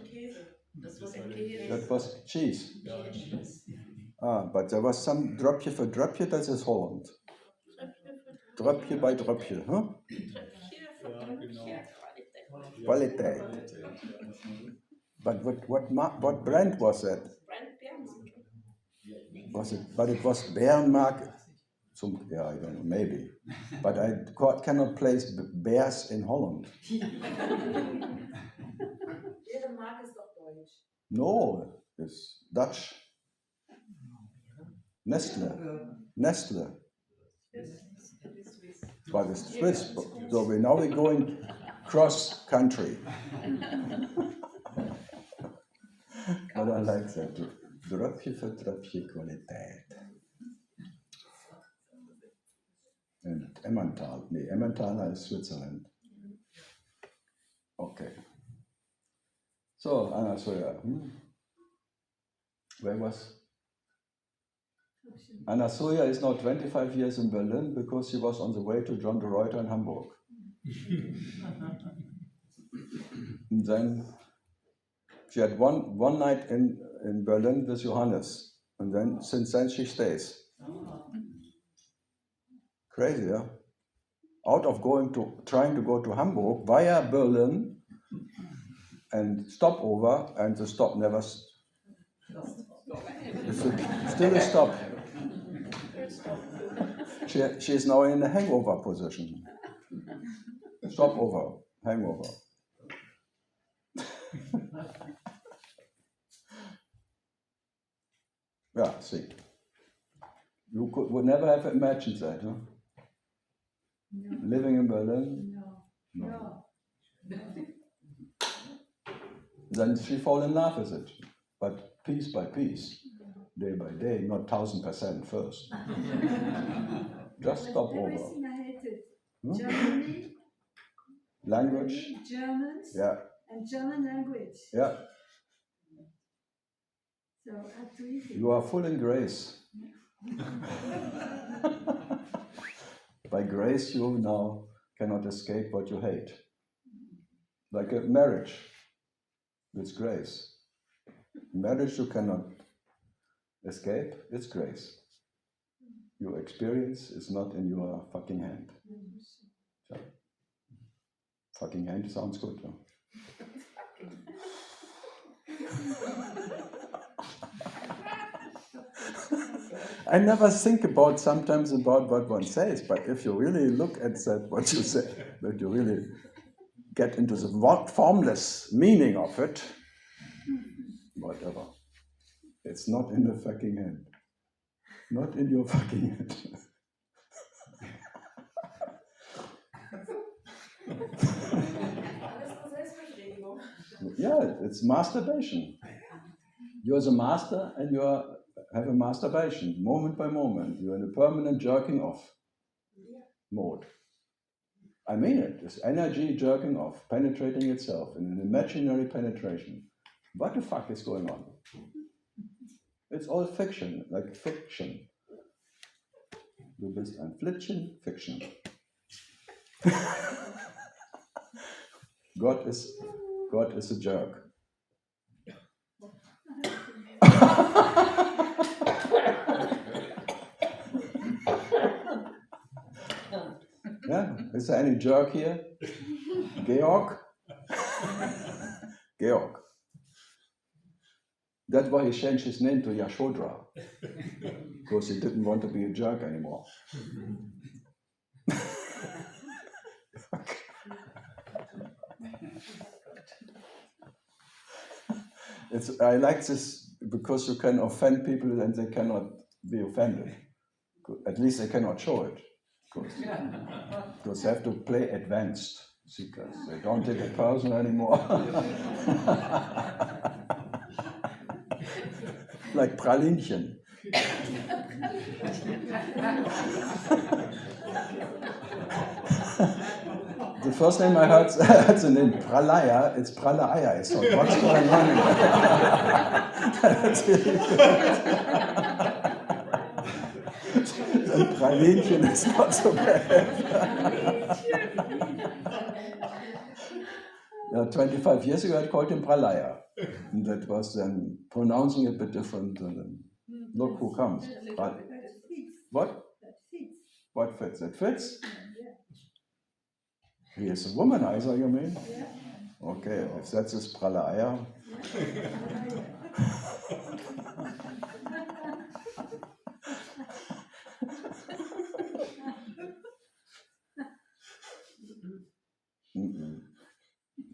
That was cheese. But there was some Dröpfchen für Dröpfchen, that is Holland. Dröpfchen bei Dröpfchen, huh? Qualität. But what brand was that? Was it? But it was Bärenmark. Yeah, I don't know, maybe. But I cannot place bears in Holland. Bärenmark is doch Deutsch. No, it's Dutch. Nestle. But it's Swiss. So we're going cross country. But I like that. Dröpfchen für Dröpfchen Qualität. And Emmental. Nee, Emmentaler is Switzerland. Okay. So, Anna Soya. Where was? Anna Soya is now 25 years in Berlin because she was on the way to John de Ruyter in Hamburg. And then she had one night in Berlin with Johannes. And then since then she stays. Crazy, yeah? Out of trying to go to Hamburg via Berlin and stopover, and the stop never. Still a stop. She is now in a hangover position. Stopover, hangover. Yeah, see. You would never have imagined that, huh? No. Living in Berlin? No. Then she fall in love with it, but piece by piece. day by day, not 1000% first. Just stop over. Everything I hated. Hmm? Germany, Language? Germans, Yeah. and German language. Yeah. So I have to eat it. You are full in grace. By grace, you now cannot escape what you hate. Like a marriage, it's grace. Marriage you cannot escape, it's grace. Your experience is not in your fucking hand. So, fucking hand sounds good, huh? I never think sometimes about what one says, but if you really look at that, what you say, that you really get into the formless meaning of it, whatever. It's not in the fucking hand. Not in your fucking hand. Yeah, it's masturbation. You're the master and you have a masturbation, moment by moment. You're in a permanent jerking off mode. I mean it. It's energy jerking off, penetrating itself in an imaginary penetration. What the fuck is going on? It's all fiction, like fiction. Du bist ein Flittchen, fiction. God is a jerk. Yeah, is there any jerk here? Georg? Georg. That's why he changed his name to Yashodhara, because he didn't want to be a jerk anymore. I like this because you can offend people and they cannot be offended. At least they cannot show it. Because they have to play advanced seekers. They don't take it personal anymore. Like Pralinchen. The first name I heard had the name Pralaya. It's Pralaya. So what's going on? That's really good. And Pralinchen is not so bad. 25 years ago, I called him Pralaya. And that was then pronouncing it a bit different. And then look who comes. What? What fits? It fits? He is a womanizer, you mean? Okay, if that's his Pralaya.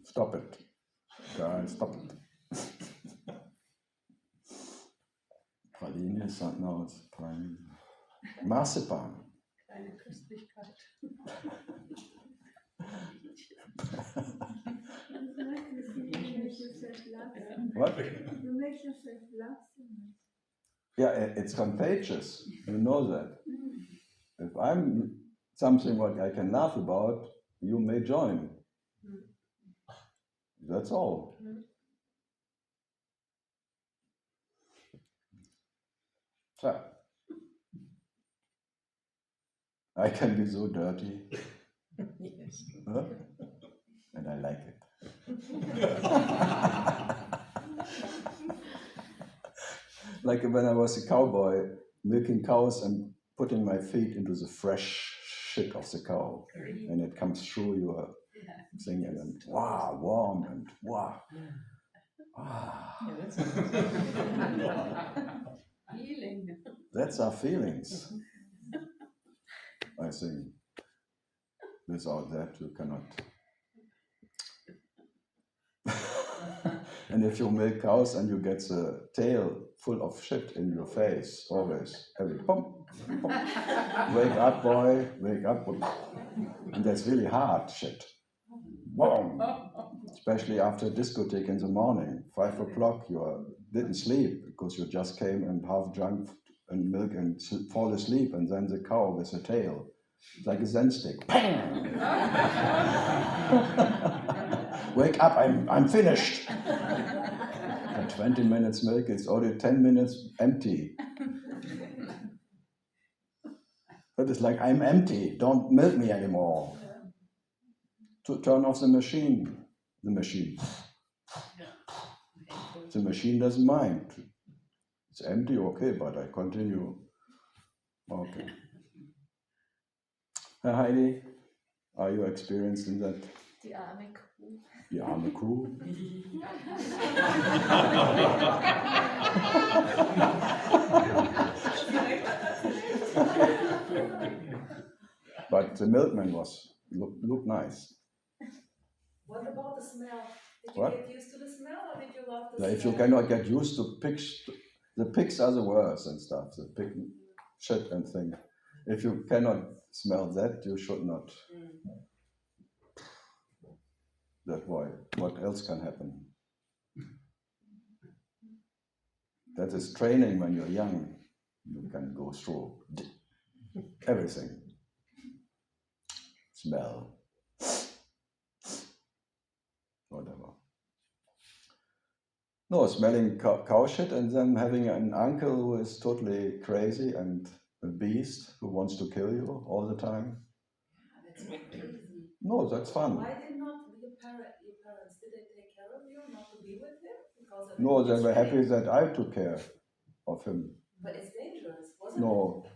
Stop it. Guys, stop it. Praline is not, no, it's praline. Marzipan. Eine Köstlichkeit. What? You make yourself laugh. Yeah, it's contagious. You know that. If I'm something what I can laugh about, you may join. That's all. So, I can be so dirty. Yes. Huh? And I like it. Like when I was a cowboy, milking cows and putting my feet into the fresh shit of the cow. And it comes through your thing and then, wow, warm and wow. Healing. That's our feelings. I think without that you cannot. And if you milk cows and you get the tail full of shit in your face, always, every pump, wake up, boy, wake up. And that's really hard shit. Boom. It's especially after discotheque in the morning, 5 o'clock, didn't sleep because you just came and half drunk and milk and fall asleep, and then the cow with the tail, like a Zen stick. Wake up, I'm finished. And 20 minutes milk, it's already 10 minutes empty. But it's like, I'm empty, don't milk me anymore. To turn off the machine. The machine doesn't mind. It's empty, okay, but I continue. Okay. Heidi, are you experienced in that? Die arme Kuh. Die arme Kuh. But the milkman looked nice. What about the smell? Did you What? get used to the smell, or did you love the Now, smell? if you cannot get used to pigs, the pigs are the worst and stuff, the pig shit and thing. If you cannot smell that, you should not. That why? What else can happen? That is training when you're young. You can go through everything. Smell. Whatever. No, smelling cow shit and then having an uncle who is totally crazy and a beast who wants to kill you all the time. That's crazy. No, that's fun. Why did not your parents, did they take care of you, not to be with him? Because of No, they it's were happy really- that I took care of him. But it's dangerous, wasn't No. it?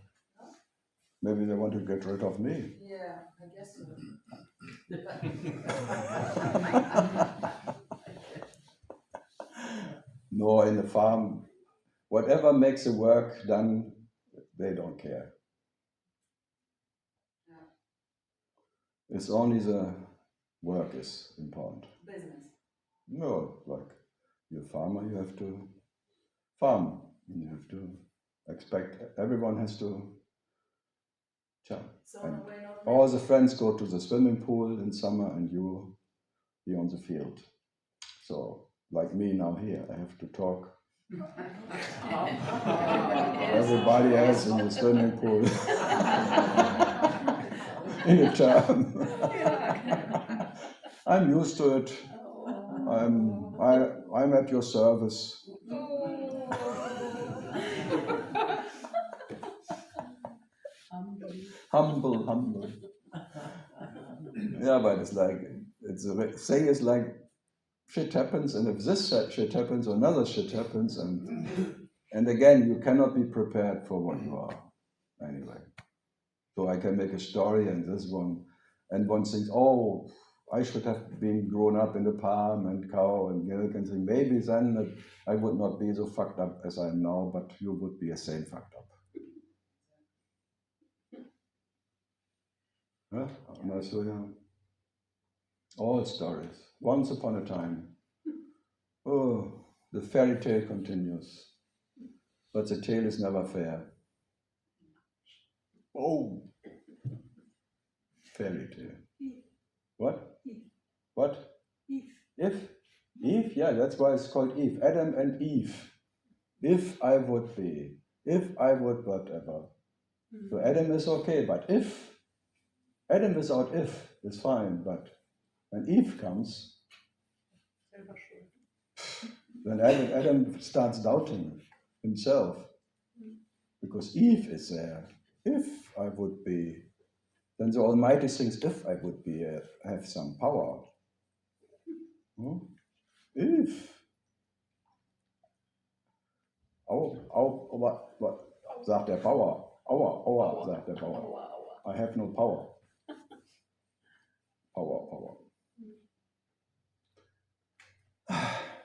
Maybe they want to get rid of me. Yeah, I guess so. No, in the farm, whatever makes the work done, they don't care. Yeah. It's only the work is important. Business. No, like you're a farmer, you have to farm. You have to expect, everyone has to, So in a way, not all the friends go to the swimming pool in summer and you be on the field. So, like me now here, I have to talk. Everybody else in the swimming pool. In a term. I'm used to it. I'm at your service. Humble. Yeah, but it's like, the thing is like, shit happens, and if this shit happens, another shit happens, and again, you cannot be prepared for what you are, anyway. So I can make a story, and this one, and one thinks, oh, I should have been grown up in a farm and cow and milk and thing. Maybe then I would not be so fucked up as I am now, but you would be the same fucked up. Huh? So, yeah. All stories. Once upon a time. Oh, the fairy tale continues. But the tale is never fair. Oh, fairy tale. What? What? If? Eve? Yeah, that's why it's called Eve. Adam and Eve. If I would be. If I would whatever. So Adam is okay, but if. Adam without if is fine, but when Eve comes, then Adam starts doubting himself. Because Eve is there. If I would be, then the Almighty thinks, if I would be, have some power. If. What? Sagt der Bauer. Aua, sagt der Bauer. I have no power. Power.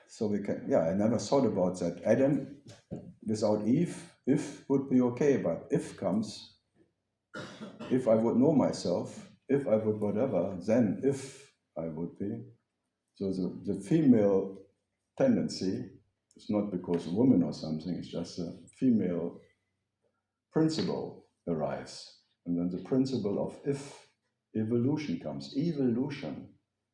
So we can, I never thought about that. Adam without Eve, if would be okay, but if comes, if I would know myself, if I would whatever, then if I would be. So the female tendency, it's not because a woman or something, it's just a female principle arrives. And then the principle of if evolution comes, evolution.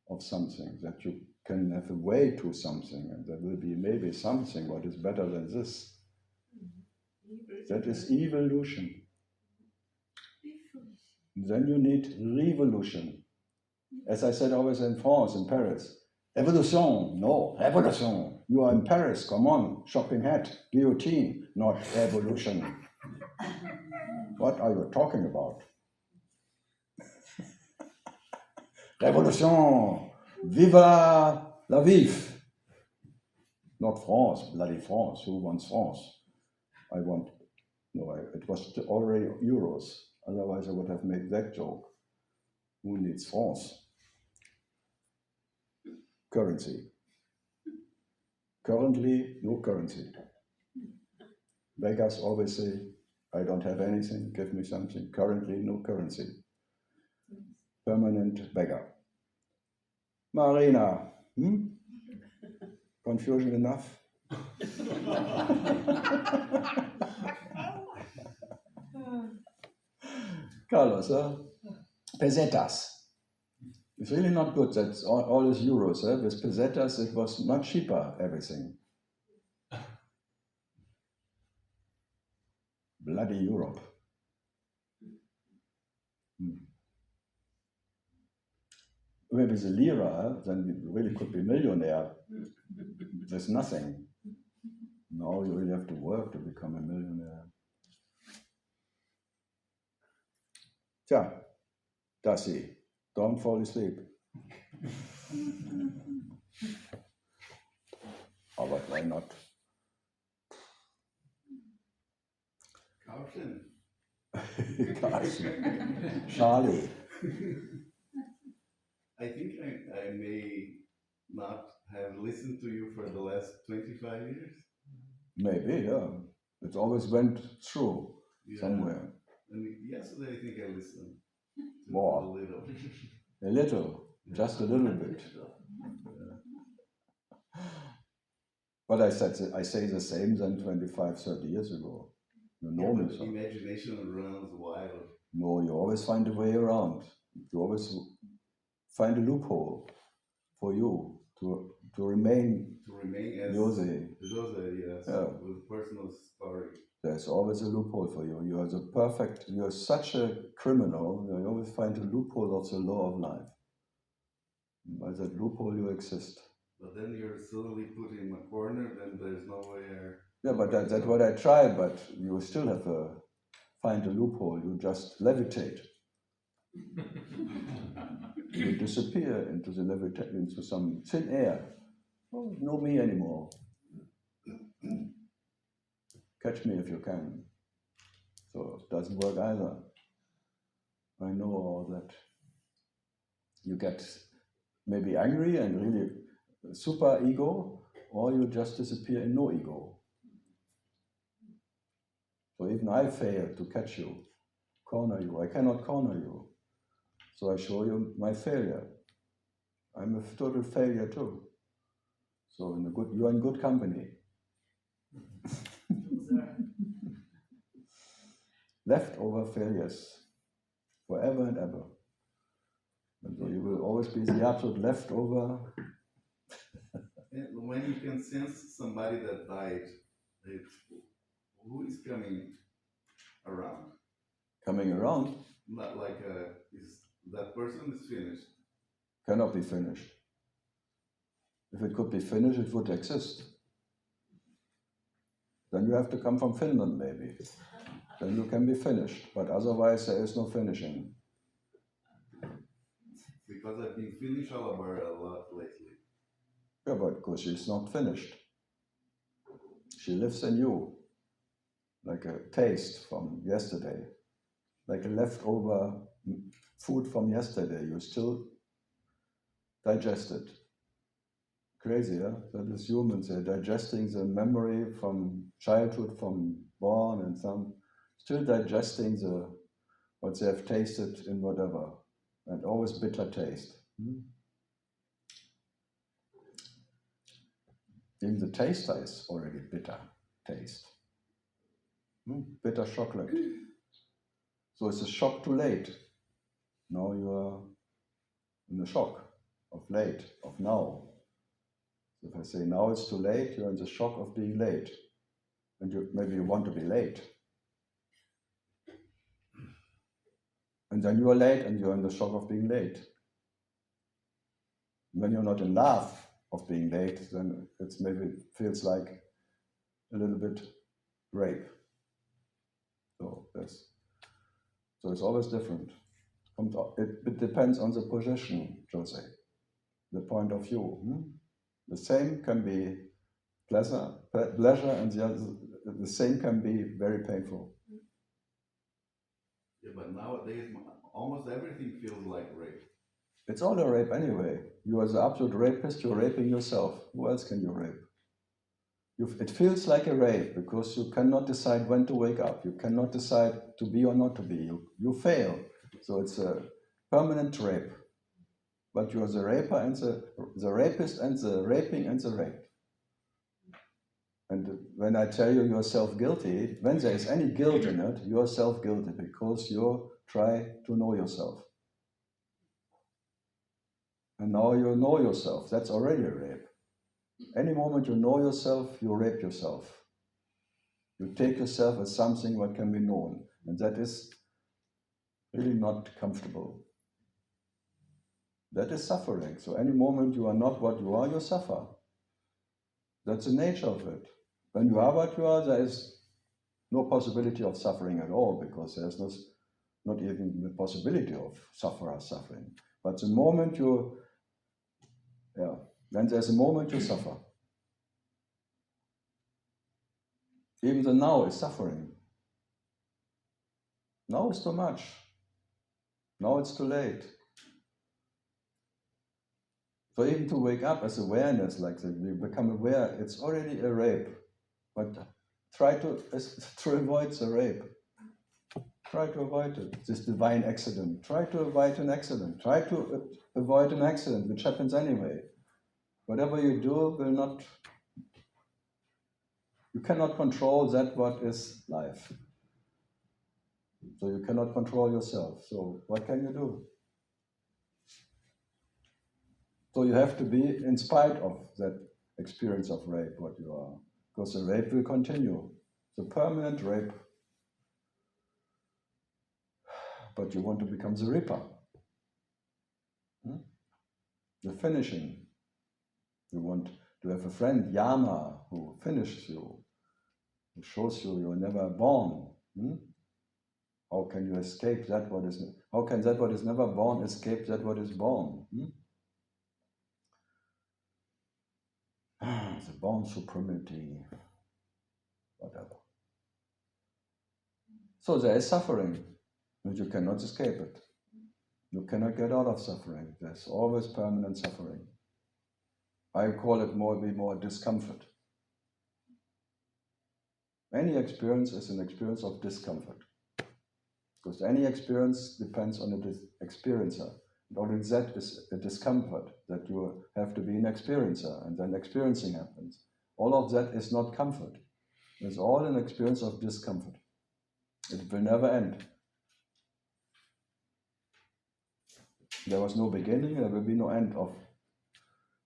of something, that you can have a way to something, and there will be maybe something what is better than this. That is evolution. Then you need revolution. As I said always in France, in Paris, evolution, no, revolution. You are in Paris, come on, shopping hat, guillotine, not evolution. What are you talking about? Revolution, viva la vive. Not France, bloody France. Who wants France? I want, no, it was already euros. Otherwise I would have made that joke. Who needs France? Currency. Currently, no currency. Beggars always say, I don't have anything, give me something. Currently, no currency. Permanent beggar. Marina, confusion enough? Carlos, pesetas. It's really not good. That's all is euros. With pesetas, it was much cheaper, everything. Bloody Europe. Maybe the lira, then you really could be millionaire. There's nothing. No, you really have to work to become a millionaire. Tja, Dassi, don't fall asleep. Oh, but why not? Carlsen. Carlsen. Charlie. I think I may not have listened to you for the last 25 years. Maybe, yeah. It always went through somewhere. And yesterday I think I listened to More. a little. A little, just a little bit. But I say the same than 25, 30 years ago. You know me, so. Imagination runs wild. No, you always find a way around. You always find a loophole for you to remain as Jose. Yes, Yeah. with personal story. There's always a loophole for you. You're such a criminal, you always find a loophole of the law of life. By that loophole you exist. But then you're suddenly put in a corner, then there's nowhere. Yeah, but that's what I try, but you still have to find a loophole. You just levitate. You disappear into some thin air. Oh, no me anymore. Catch me if you can. So it doesn't work either. I know all that. You get maybe angry and really super ego, or you just disappear in no ego. So even I fail to catch you, corner you. I cannot corner you. So I show you my failure. I'm a total failure too. So you are in good company. Leftover failures, forever and ever. And so you will always be the absolute leftover. And when you can sense somebody that died, who is coming around? Coming around? Not like that person is finished. Cannot be finished. If it could be finished, it would exist. Then you have to come from Finland, maybe. Then you can be finished, but otherwise there is no finishing. Because I've been finished all about a lot lately. Yeah, but because she's not finished. She lives in you, like a taste from yesterday, like a leftover food from yesterday. You still digest it. Crazy, yeah? That is humans. They're digesting the memory from childhood, from born, and some still digesting what they have tasted in whatever, and always bitter taste. Even the taste is already bitter taste. Bitter chocolate. So it's a shock too late. Now you are in a shock. of late, of now. If I say now it's too late, you're in the shock of being late. And maybe you want to be late. And then you are late and you're in the shock of being late. When you're not in love of being late, then it's maybe feels like a little bit rape. So it's always different. It depends on the position, Jose, the point of view. The same can be pleasure, and the same can be very painful. Yeah, but nowadays almost everything feels like rape. It's all a rape anyway. You are the absolute rapist, you're raping yourself. Who else can you rape? It feels like a rape because you cannot decide when to wake up. You cannot decide to be or not to be. You fail. So it's a permanent rape. But you are the raper and the rapist and the raping and the rape. And when I tell you are self-guilty, when there is any guilt in it, you are self-guilty because you try to know yourself. And now you know yourself. That's already a rape. Any moment you know yourself, you rape yourself. You take yourself as something what can be known. And that is really not comfortable. That is suffering. So any moment you are not what you are, you suffer. That's the nature of it. When you are what you are, there is no possibility of suffering at all, because there's not even the possibility of suffering. But the moment when there's a moment you suffer. Even the now is suffering. Now is too much. Now it's too late. So even to wake up as awareness, like that, you become aware, it's already a rape. But try to avoid the rape. Try to avoid it, this divine accident. Try to avoid an accident. Try to avoid an accident, which happens anyway. Whatever you do will not, you cannot control that what is life. So you cannot control yourself. So what can you do? So you have to be in spite of that experience of rape, what you are. Because the rape will continue. The permanent rape. But you want to become the reaper. The finishing. You want to have a friend, Yama, who finishes you, who shows you you're never born. How can you escape that what is? How can that what is never born escape that what is born? The born supremacy, whatever. So there is suffering, but you cannot escape it. You cannot get out of suffering. There's always permanent suffering. I call it more discomfort. Any experience is an experience of discomfort. Because any experience depends on the experiencer. And only that is a discomfort, that you have to be an experiencer, and then experiencing happens. All of that is not comfort. It's all an experience of discomfort. It will never end. There was no beginning, there will be no end of,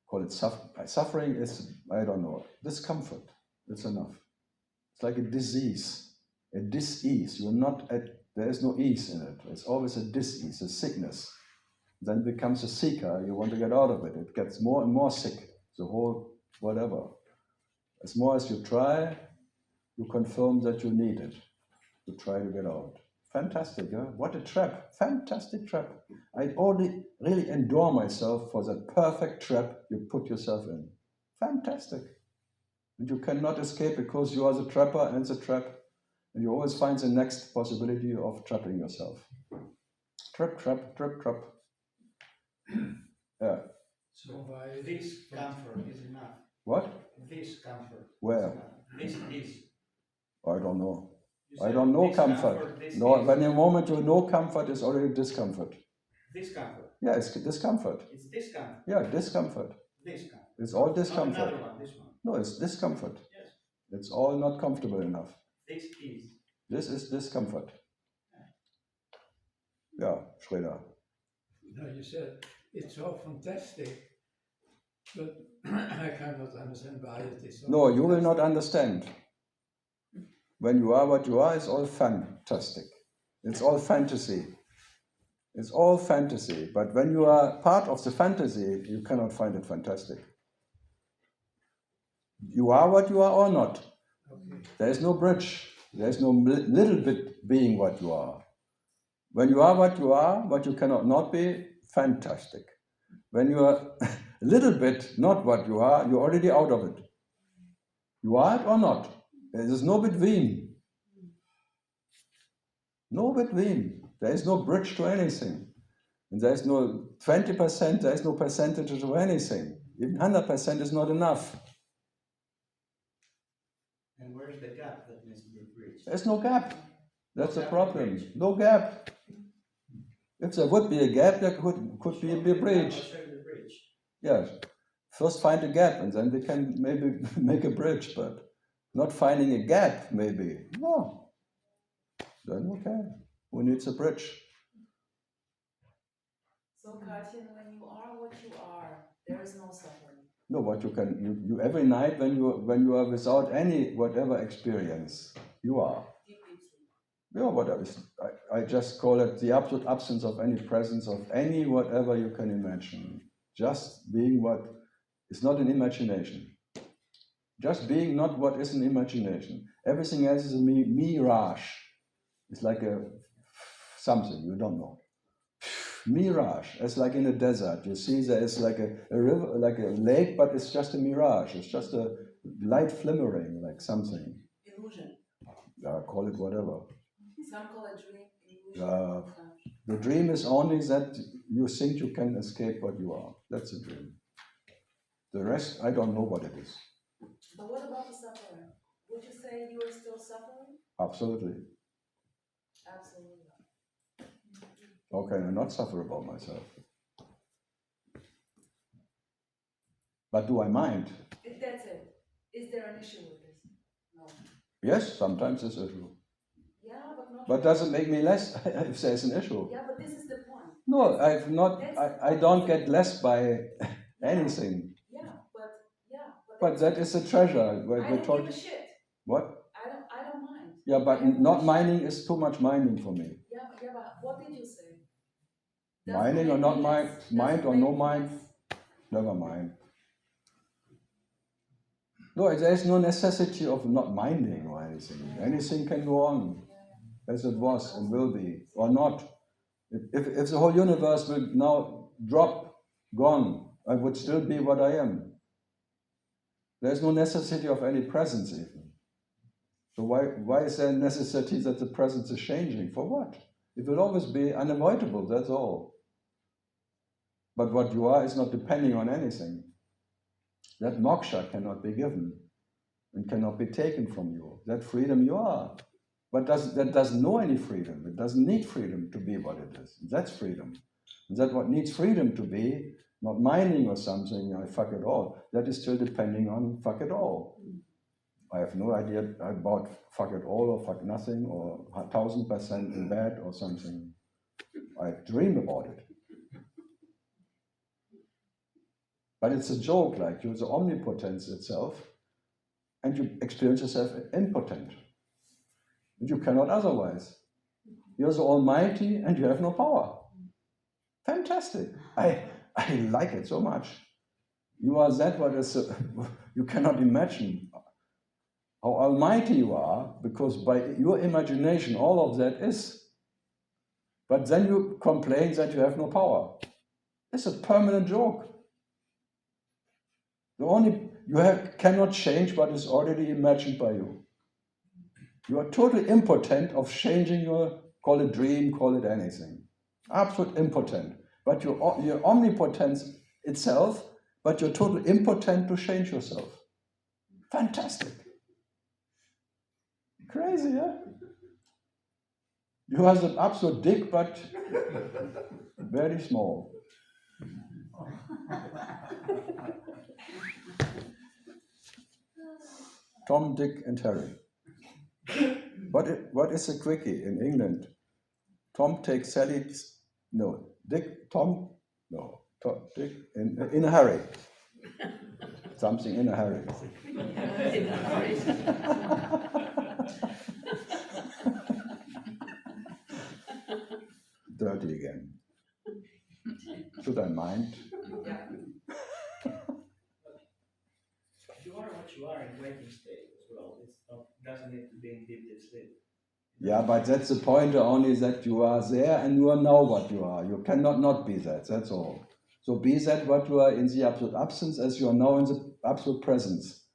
call it suffering is, I don't know, discomfort. It's enough. It's like a disease, a dis-ease. You're not at, there is no ease in it. It's always a dis-ease, a sickness. Then it becomes a seeker. You want to get out of it. It gets more and more sick. The whole whatever. As more as you try, you confirm that you need it to try to get out. Fantastic, huh? What a trap. Fantastic trap. I only really endure myself for that perfect trap you put yourself in. Fantastic. And you cannot escape because you are the trapper and the trap. And you always find the next possibility of trapping yourself. Trap, trap, trap, trap. Yeah. So this comfort is enough. What? This comfort. Where? This. I don't know. I don't know comfort. No, when the moment you know comfort is already discomfort. Discomfort. Yeah, it's discomfort. It's discomfort. Yeah, discomfort. Discomfort. It's all discomfort. Not another one, this one. No, it's discomfort. Yes. It's all not comfortable enough. This is discomfort. Yeah, Schröder. No, you said it's so fantastic, but I cannot understand why it is so No, you will fantastic. not understand. When you are what you are, it's all fantastic. It's all fantasy. It's all fantasy. But when you are part of the fantasy, you cannot find it fantastic. You are what you are or not. Okay. There is no bridge. There is no little bit being what you are. When you are what you cannot not be, fantastic. When you are a little bit not what you are, you're already out of it. You are it or not. There is no between. No between. There is no bridge to anything. And there is no 20%, there is no percentage to anything. Even 100% is not enough. And where's the gap that needs to be bridged? There's no gap. That's No the gap to problem. bridge. No gap. If there would be a gap, there could be a Show me the gap, bridge. I'll show you the bridge. Yes. First find a gap and then we can maybe make a bridge, but not finding a gap, maybe. No. Then okay. Who needs a bridge? So Katja, when you are what you are, there is no suffering. No, what you can you every night when you are without any whatever experience, you are. Deep, deep sleep. Yeah, whatever. I just call it the absolute absence of any presence of any whatever you can imagine. Just being what is not an imagination. Just being not what is an imagination. Everything else is a mirage. It's like a something you don't know. Mirage. It's like in a desert. You see there is like a river, like a lake, but it's just a mirage. It's just a light flimmering, like something. Illusion. Call it whatever. Some call it dream, illusion. The dream is only that you think you can escape what you are. That's a dream. The rest, I don't know what it is. But what about the suffering? Would you say you are still suffering? Absolutely. Absolutely. How can I not suffer about myself? But do I mind? If that's it, is there an issue with this? No. Yes, sometimes there's an issue. Yeah, but not. But doesn't make me less if there's an issue. Yeah, but this is the point. No, I've not. I don't get less by anything. Yeah, but But that is a treasure. I don't give a shit. What? I don't mind. Yeah, but not minding is too much minding for me. Yeah, but what did you say? Minding or not mind, mind or no mind, never mind. No, there is no necessity of not minding or anything. Anything can go on as it was and will be, or not. If the whole universe will now drop, gone, I would still be what I am. There's no necessity of any presence even. So why is there a necessity that the presence is changing? For what? It will always be unavoidable, that's all. But what you are is not depending on anything. That moksha cannot be given and cannot be taken from you. That freedom you are. But that doesn't know any freedom. It doesn't need freedom to be what it is. That's freedom. And that what needs freedom to be, not minding or something, I fuck it all. That is still depending on fuck it all. I have no idea about fuck it all or fuck nothing or 1000% in bed or something. I dream about it. But it's a joke, like you're the omnipotence itself, and you experience yourself impotent. And you cannot otherwise. You're the Almighty and you have no power. Fantastic. I like it so much. You are that what is, you cannot imagine how almighty you are, because by your imagination all of that is. But then you complain that you have no power. It's a permanent joke. Cannot change what is already imagined by you. You are totally impotent of changing your, call it dream, call it anything. Absolute impotent. But you're omnipotence itself, but you're totally impotent to change yourself. Fantastic. Crazy, yeah? You are the absolute dick, but very small. Tom, Dick, and Harry. What is a quickie in England? Tom takes Sally. No, Dick. Tom. No. In a hurry. Something in a hurry. Dirty again. Should I mind? You are what you are in waking state as well. It's not, doesn't need to be in deep sleep. Yeah, but that's the point only that you are there and you know what you are. You cannot not be that, that's all. So be that what you are in the absolute absence as you are now in the absolute presence.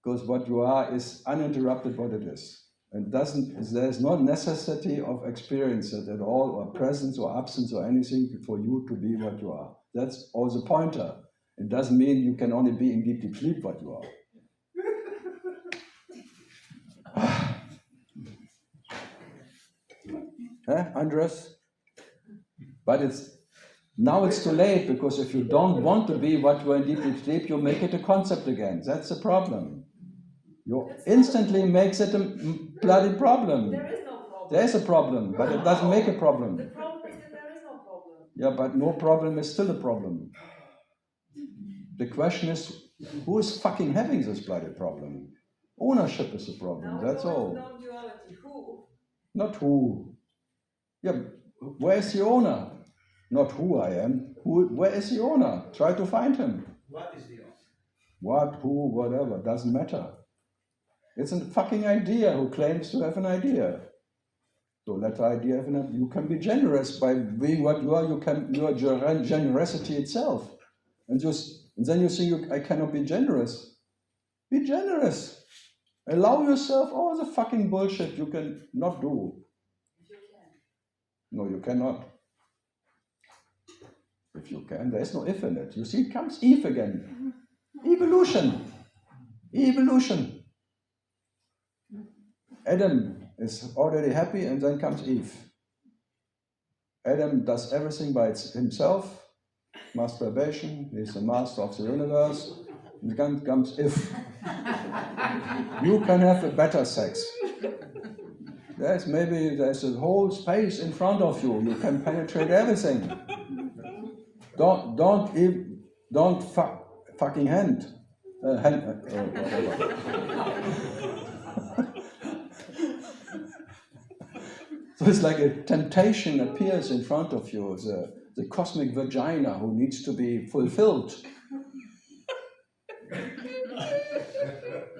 Because what you are is uninterrupted what it is. And there's no necessity of experience it at all, or presence or absence or anything for you to be what you are. That's all the pointer. It doesn't mean you can only be in deep sleep what you are. Andres? But now it's too late, because if you don't want to be what you are in deep sleep, you make it a concept again. That's the problem. You instantly makes it a bloody problem. There is no problem. There is a problem, but it doesn't make a problem. The problem is that there is no problem. Yeah, but no problem is still a problem. The question is, who is fucking having this bloody problem? Ownership is the problem, that's all. No duality. Who? Not who. Yeah, where is the owner? Not who I am. Where is the owner? Try to find him. What is the owner? What, who, whatever, doesn't matter. It's a fucking idea who claims to have an idea. So let the idea have an idea. You can be generous by being what you are. You are generosity itself. And then you think I cannot be generous. Be generous. Allow yourself all the fucking bullshit you can not do. You can. No, you cannot. If you can, there is no if in it. You see, comes Eve again. Evolution. Evolution. Adam is already happy, and then comes Eve. Adam does everything by himself. Masturbation, he's the master of the universe. And then comes Eve. You can have a better sex. There's a whole space in front of you. You can penetrate everything. Don't fucking hand. So it's like a temptation appears in front of you, the cosmic vagina who needs to be fulfilled.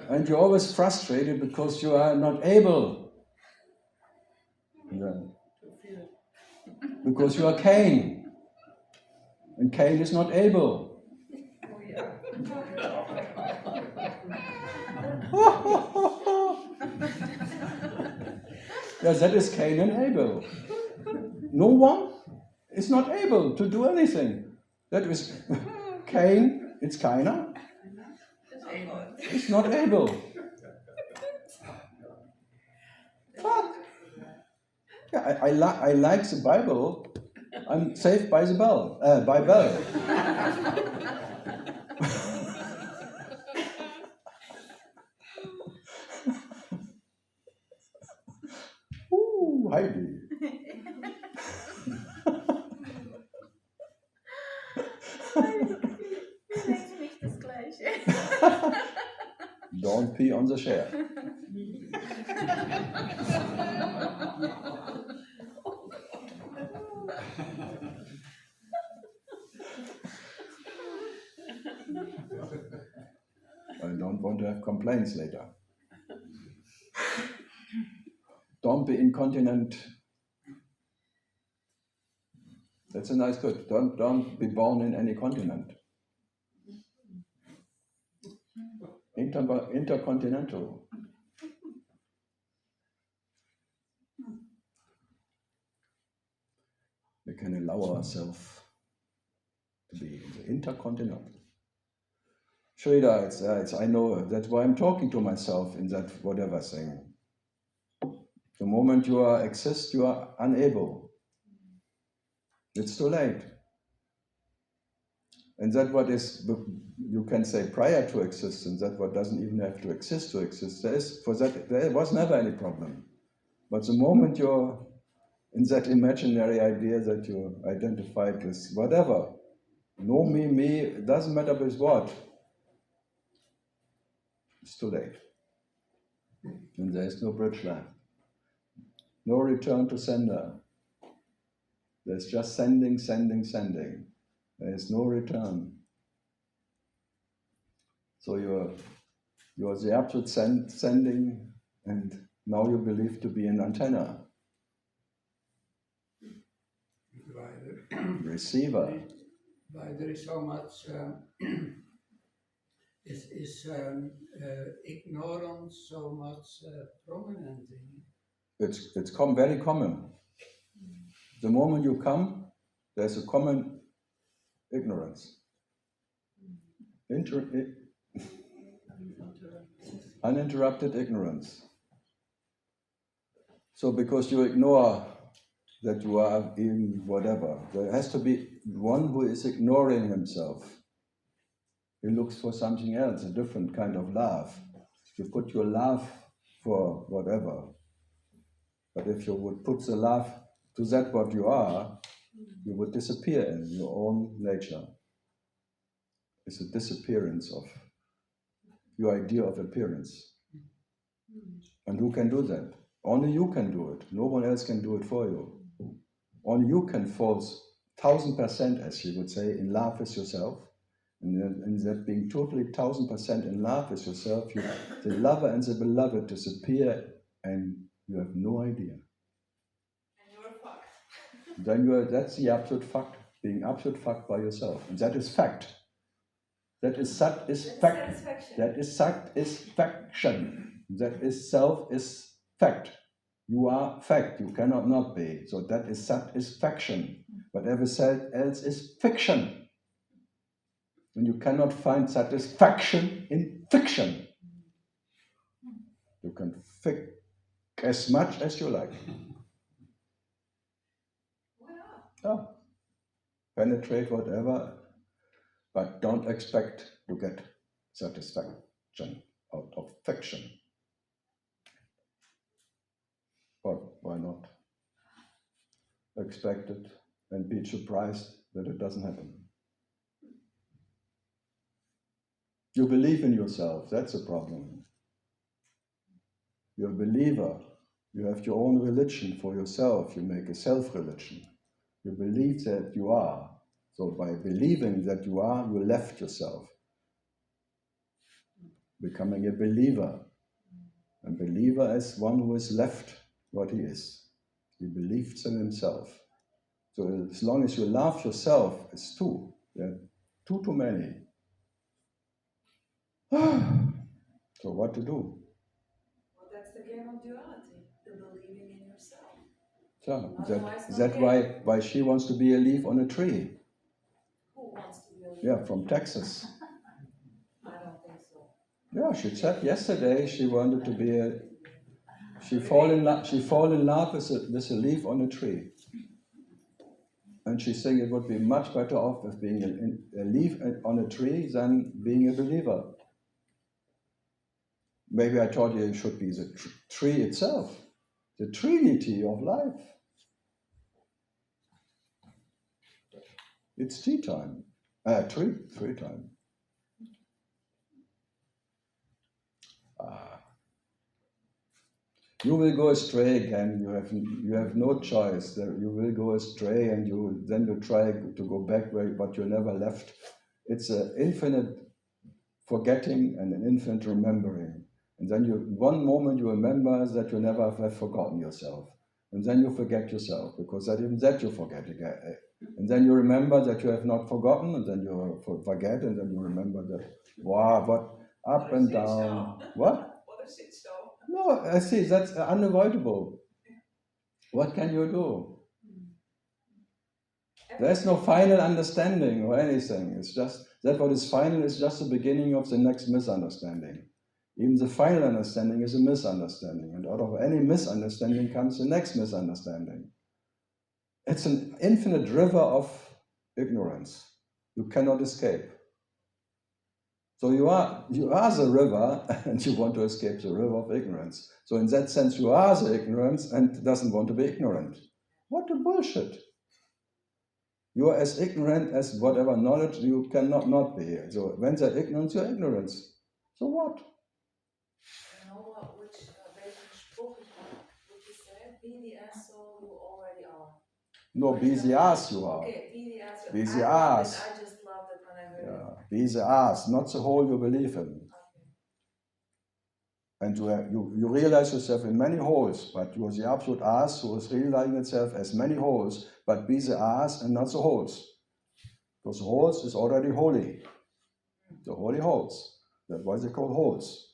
And you're always frustrated because you are not able. Yeah. Because you are Cain. And Cain is not able. Yes, that is Cain and Abel. No one is not able to do anything. That is Cain, it's keiner. It's not able. Fuck. Yeah, I like the Bible. I'm saved by the bell. By bell. Ooh, Heidi. Nicht das Gleiche. Don't pee on the chair. I don't want to have complaints later. Don't be incontinent. That's a nice good. Don't be born in any continent. Intercontinental. We can allow ourselves to be in the intercontinental. Shrida, I know, that's why I'm talking to myself in that whatever thing. The moment you exist, you are unable. It's too late. And that what is, you can say prior to existence, that what doesn't even have to exist. There was never any problem. But the moment you're in that imaginary idea that you identified with whatever, No me, it doesn't matter with what. It's too late. And there is no bridge left. No return to sender. There's just sending, sending, sending. There is no return. So you're the absolute sending, and now you believe to be an antenna. Receiver. Why there is so much is ignorance so much prominent in? It's very common. The moment you come, there's a common ignorance. Uninterrupted ignorance. So because you ignore that you are in whatever, there has to be one who is ignoring himself. He looks for something else, a different kind of love. You put your love for whatever. But if you would put the love to that what you are, you would disappear in your own nature. It's a disappearance of your idea of appearance. And who can do that? Only you can do it. No one else can do it for you. Only you can fall 1000%, as she would say, in love with yourself. And that being totally 1000% in love with yourself, the lover and the beloved disappear and you have no idea. And you're fucked. Then that's the absolute fact, being absolute fucked by yourself. And that is fact. That is satisfaction. That is satisfaction. That is self is fact. You are fact. You cannot not be. So that is satisfaction. Whatever else is fiction. And you cannot find satisfaction in fiction. You can fic as much as you like. Yeah. Penetrate whatever, but don't expect to get satisfaction out of fiction. But why not? Expect it and be surprised that it doesn't happen. You believe in yourself, that's a problem. You're a believer. You have your own religion for yourself. You make a self-religion. You believe that you are. So by believing that you are, you left yourself. Becoming a believer. A believer is one who has left what he is. He believes in himself. So as long as you love yourself, it's two. There are too many. So what to do? Well, that's the game of duality, the believing in yourself. So that's why she wants to be a leaf on a tree. Who wants to be a leaf? Yeah, from Texas. I don't think so. Yeah, she said yesterday she wanted to be she fall in love with a leaf on a tree. And she said it would be much better off with being a leaf on a tree than being a believer. Maybe I told you it should be the tree itself, the trinity of life. It's tree time. Tree time. You will go astray again. You have no choice. You will go astray, and then you try to go back but you never left. It's an infinite forgetting and an infinite remembering. And then one moment you remember that you never have forgotten yourself. And then you forget yourself, because even that you forget again. And then you remember that you have not forgotten, and then you forget, and then you remember that, wow, what up and down. What? What a shit show. No, I see, that's unavoidable. What can you do? There's no final understanding or anything. It's just that what is final is just the beginning of the next misunderstanding. Even the final understanding is a misunderstanding, and out of any misunderstanding comes the next misunderstanding. It's an infinite river of ignorance. You cannot escape. So you are the river, and you want to escape the river of ignorance. So in that sense, you are the ignorance and doesn't want to be ignorant. What a bullshit. You are as ignorant as whatever knowledge you cannot not be. So when they're ignorance, you're ignorance. So what? You know what, welchen Spruch which is said, be the asshole you already are. No, be the ass you are. Okay, be the asshole. Be the I love ass. it. I just loved it when I heard it. Yeah. Be the ass, not the hole you believe in. Okay. And you realize yourself in many holes, but you are the absolute ass who is realizing itself as many holes, but be the ass and not the holes. Because the holes is already holy. The holy holes. That's why they call holes.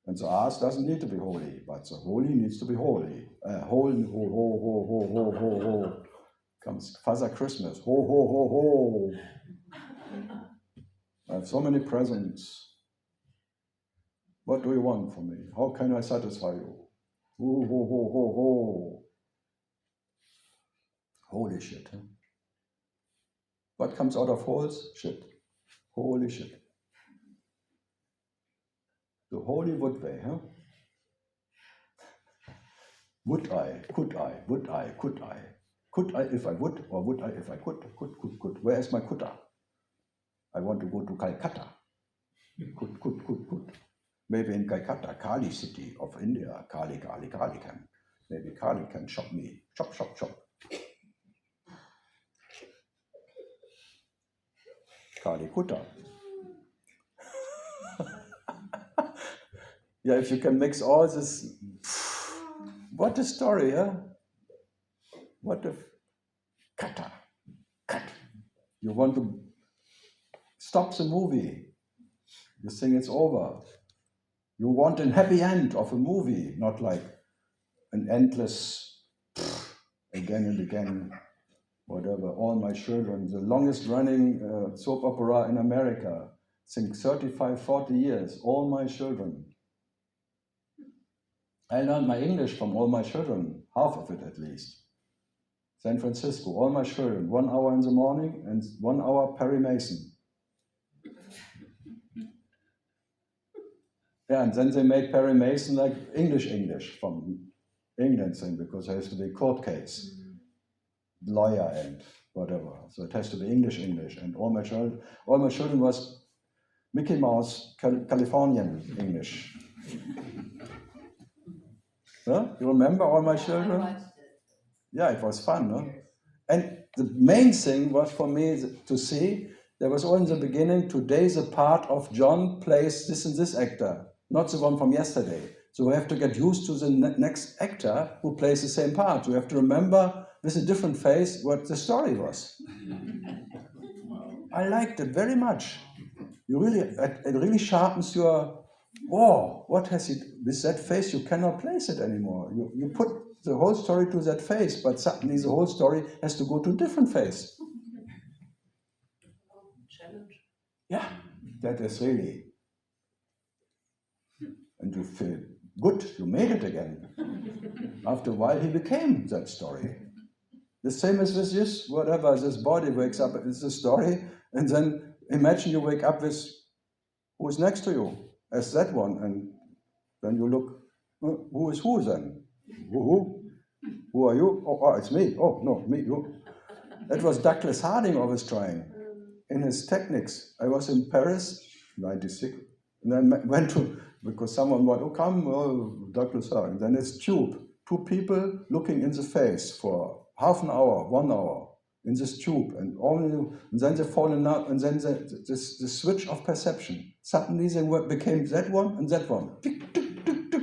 And the ass doesn't need to be holy, but the holy needs to be holy. Holy, ho, ho, ho, ho, ho, ho, ho. Comes Father Christmas. Ho, ho, ho, ho. I have so many presents. What do you want from me? How can I satisfy you? Ho, ho, ho, ho, ho. Holy shit. Huh? What comes out of holes? Shit. Holy shit. The holy would way, huh? Would I, could I, would I, could I? Could I if I would, or would I if I could? Could. Where is my coulda? I want to go to Calcutta. Could. Maybe in Calcutta, Kali city of India, Kali can. Maybe Kali can shop me. Shop. Kali Kutta. Yeah, if you can mix all this, what a story, huh? What a cut. You want to stop the movie. You think it's over. You want a happy end of a movie, not like an endless again and again, whatever. All My Children, the longest running soap opera in America, I think 35, 40 years, All My Children. I learned my English from All My Children, half of it at least. San Francisco, All My Children, 1 hour in the morning and 1 hour Perry Mason. Yeah, and then they made Perry Mason like English from England thing, because there has to be court case, lawyer and whatever. So it has to be English, and All My Children was Mickey Mouse, Californian English. Huh? You remember All My Children? Yeah, it was fun, no? And the main thing was for me to see, there was all in the beginning, today the part of John plays this and this actor, not the one from yesterday. So we have to get used to the next actor who plays the same part. You have to remember with a different face what the story was. I liked it very much. It really sharpens your, what has it, with that face you cannot place it anymore. You put the whole story to that face, but suddenly the whole story has to go to a different face. Challenge. Yeah, that is really. And you feel good, you made it again. After a while, he became that story. The same as with this, whatever, this body wakes up, it's a story, and then imagine you wake up with who is next to you as that one, and then you look, who is who then? Who are you? Oh, it's me. Oh, no, me, you. That was Douglas Harding always trying in his techniques. I was in Paris, 96, and then went to, because someone went, Douglas Harding. Then it's tube, 2 people looking in the face for half an hour, 1 hour in this tube, and then they fall in love, and then the switch of perception. Suddenly they became that one and that one. Tick, tick, tick, tick.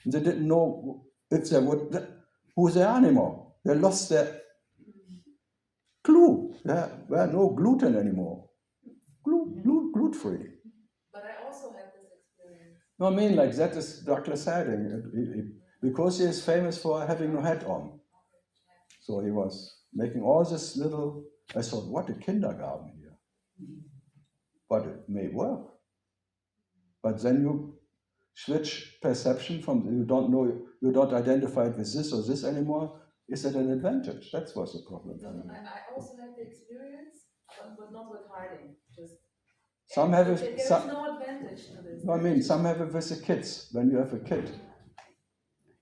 And they didn't know if they would, who they are anymore. They lost their glue. There were no gluten anymore. Glute-free. But I also had this experience. No, I mean, like that is Douglas Harding, because he is famous for having no hat on. So he was making all this little, I thought, what a kindergarten here. But it may work. But then you switch perception from, you don't identify it with this or this anymore. Is it an advantage? That was the problem for me. I also had the experience, but not with Harding. Some have it. There's no advantage to this. No, I mean, some have it with the kids. When you have a kid,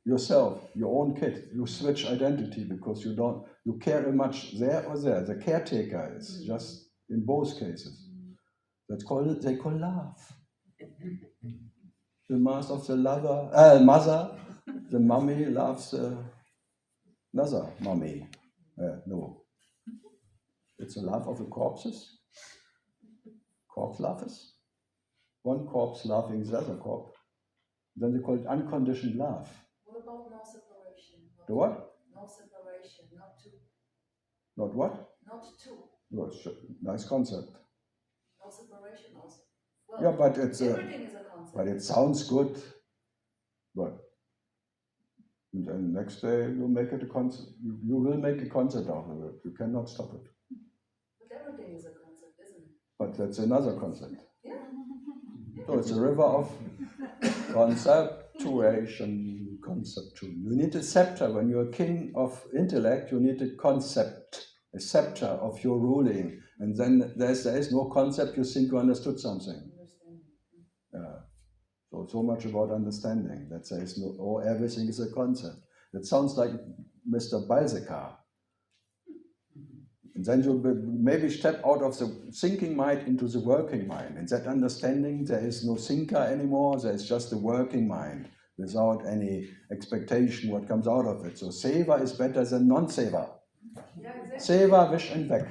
yourself, your own kid. You switch identity because you care much there or there. The caretaker is just in both cases. They call love. The mass of the mother, the mummy loves another mummy. No, it's the love of the corpses. Corpse lovers. One corpse loving the other corpse. Then they call it unconditioned love. What about no separation? The what? No separation, not two. Not what? Not two. Well, nice concept. No separation also. Well, Yeah, but it's everything is a concept. but it sounds good. But then next day you make it a concept. You will make a concept out of it. You cannot stop it. But everything is a concept, isn't it? But that's another concept. Yeah. So it's a river of conceptuation, conceptual. You need a scepter. When you're a king of intellect, you need a concept, a scepter of your ruling. And then there is no concept, you think you understood something. So much about understanding. That says no, or everything is a concept. It sounds like Mr. Balzac. And then you maybe step out of the thinking mind into the working mind. In that understanding, there is no thinker anymore, there is just a working mind without any expectation what comes out of it. So Seva is better than non-Seva. Yeah, exactly. Seva, wish and weg.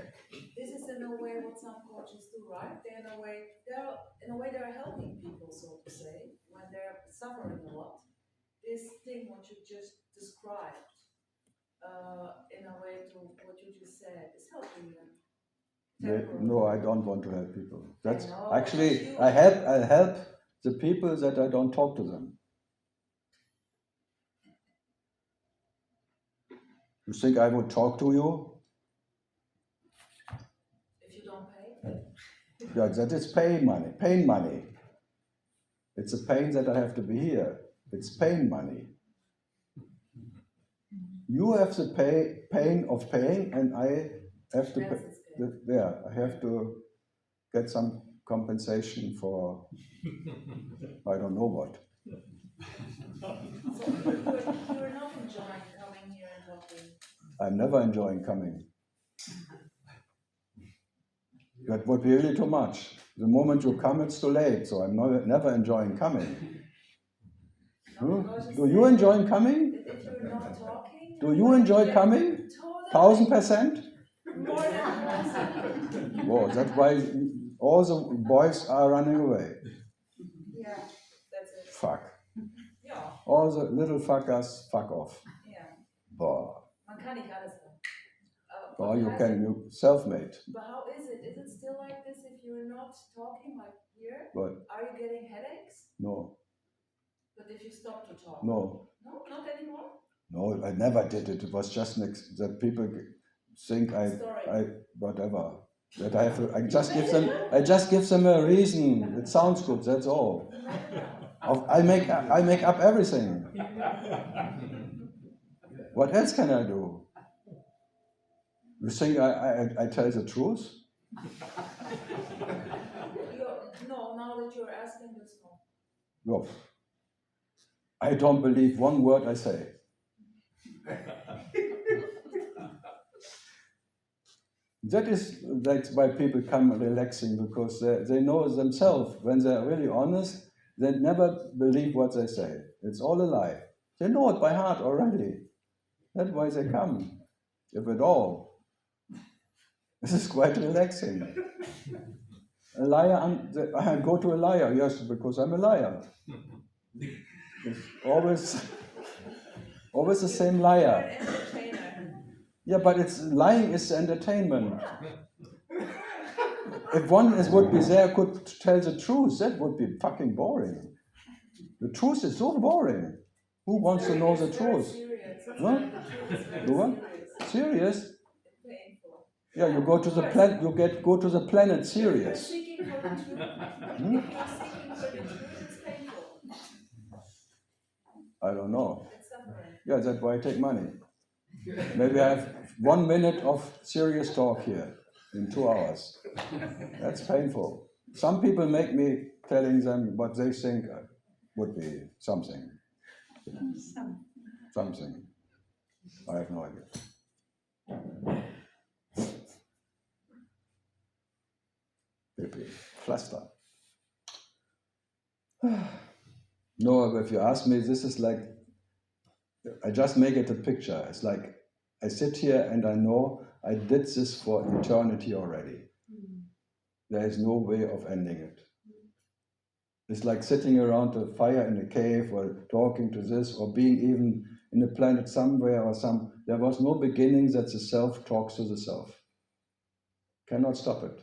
This is in a way what some coaches do, right? They're they're helping people, so to say, when they're suffering a lot. This thing what you just described, in a way to what you just said, is helping them. No, I don't want to help people. That's know, actually I help the people that I don't talk to them. You think I would talk to you? If you don't pay? Yeah, that is pain money. It's a pain that I have to be here. It's pain money. You have the pain of paying, and I have to pay. I have to get some compensation for I don't know what. So you're not enjoying coming here and talking? I'm never enjoying coming. That would be really too much. The moment you come, it's too late. So I'm never enjoying coming. Do you enjoy coming? If you're not talking? Do you enjoy coming? 1000%? More than 1000%. Whoa, that's why all the boys are running away. Yeah, that's it. Fuck. Yeah. All the little fuckers, fuck off. Yeah. Boah. Man kann nicht alles haben. Or you self-made. But how is it? Is it still like this if you're not talking like here? What? Are you getting headaches? No. But if you stop to talk? No. No, not anymore? No, I never did it. It was just that people think I whatever. That I just give them a reason. It sounds good, that's all. I make up everything. What else can I do? You think I tell the truth? No, now that you're asking this, no. No. I don't believe one word I say. That's why people come relaxing, because they know themselves. When they're really honest, they never believe what they say. It's all a lie. They know it by heart already. That's why they come, if at all. This is quite relaxing. A liar, I go to a liar, yes, because I'm a liar. It's always the same liar. Yeah, but lying is entertainment. If one would be there, could tell the truth, that would be fucking boring. The truth is so boring. Who wants to know the truth? What? The what? Serious? Yeah, you go to the planet. Go to the planet Sirius. I don't know. Yeah, that's why I take money. Maybe I have 1 minute of serious talk here in 2 hours. That's painful. Some people make me telling them what they think would be something. something. I have no idea. Maybe Pflaster. No, if you ask me, this is like, I just make it a picture. It's like I sit here and I know I did this for eternity already. There is no way of ending it. It's like sitting around a fire in a cave or talking to this or being even in a planet somewhere or there was no beginning that the self talks to the self. Cannot stop it.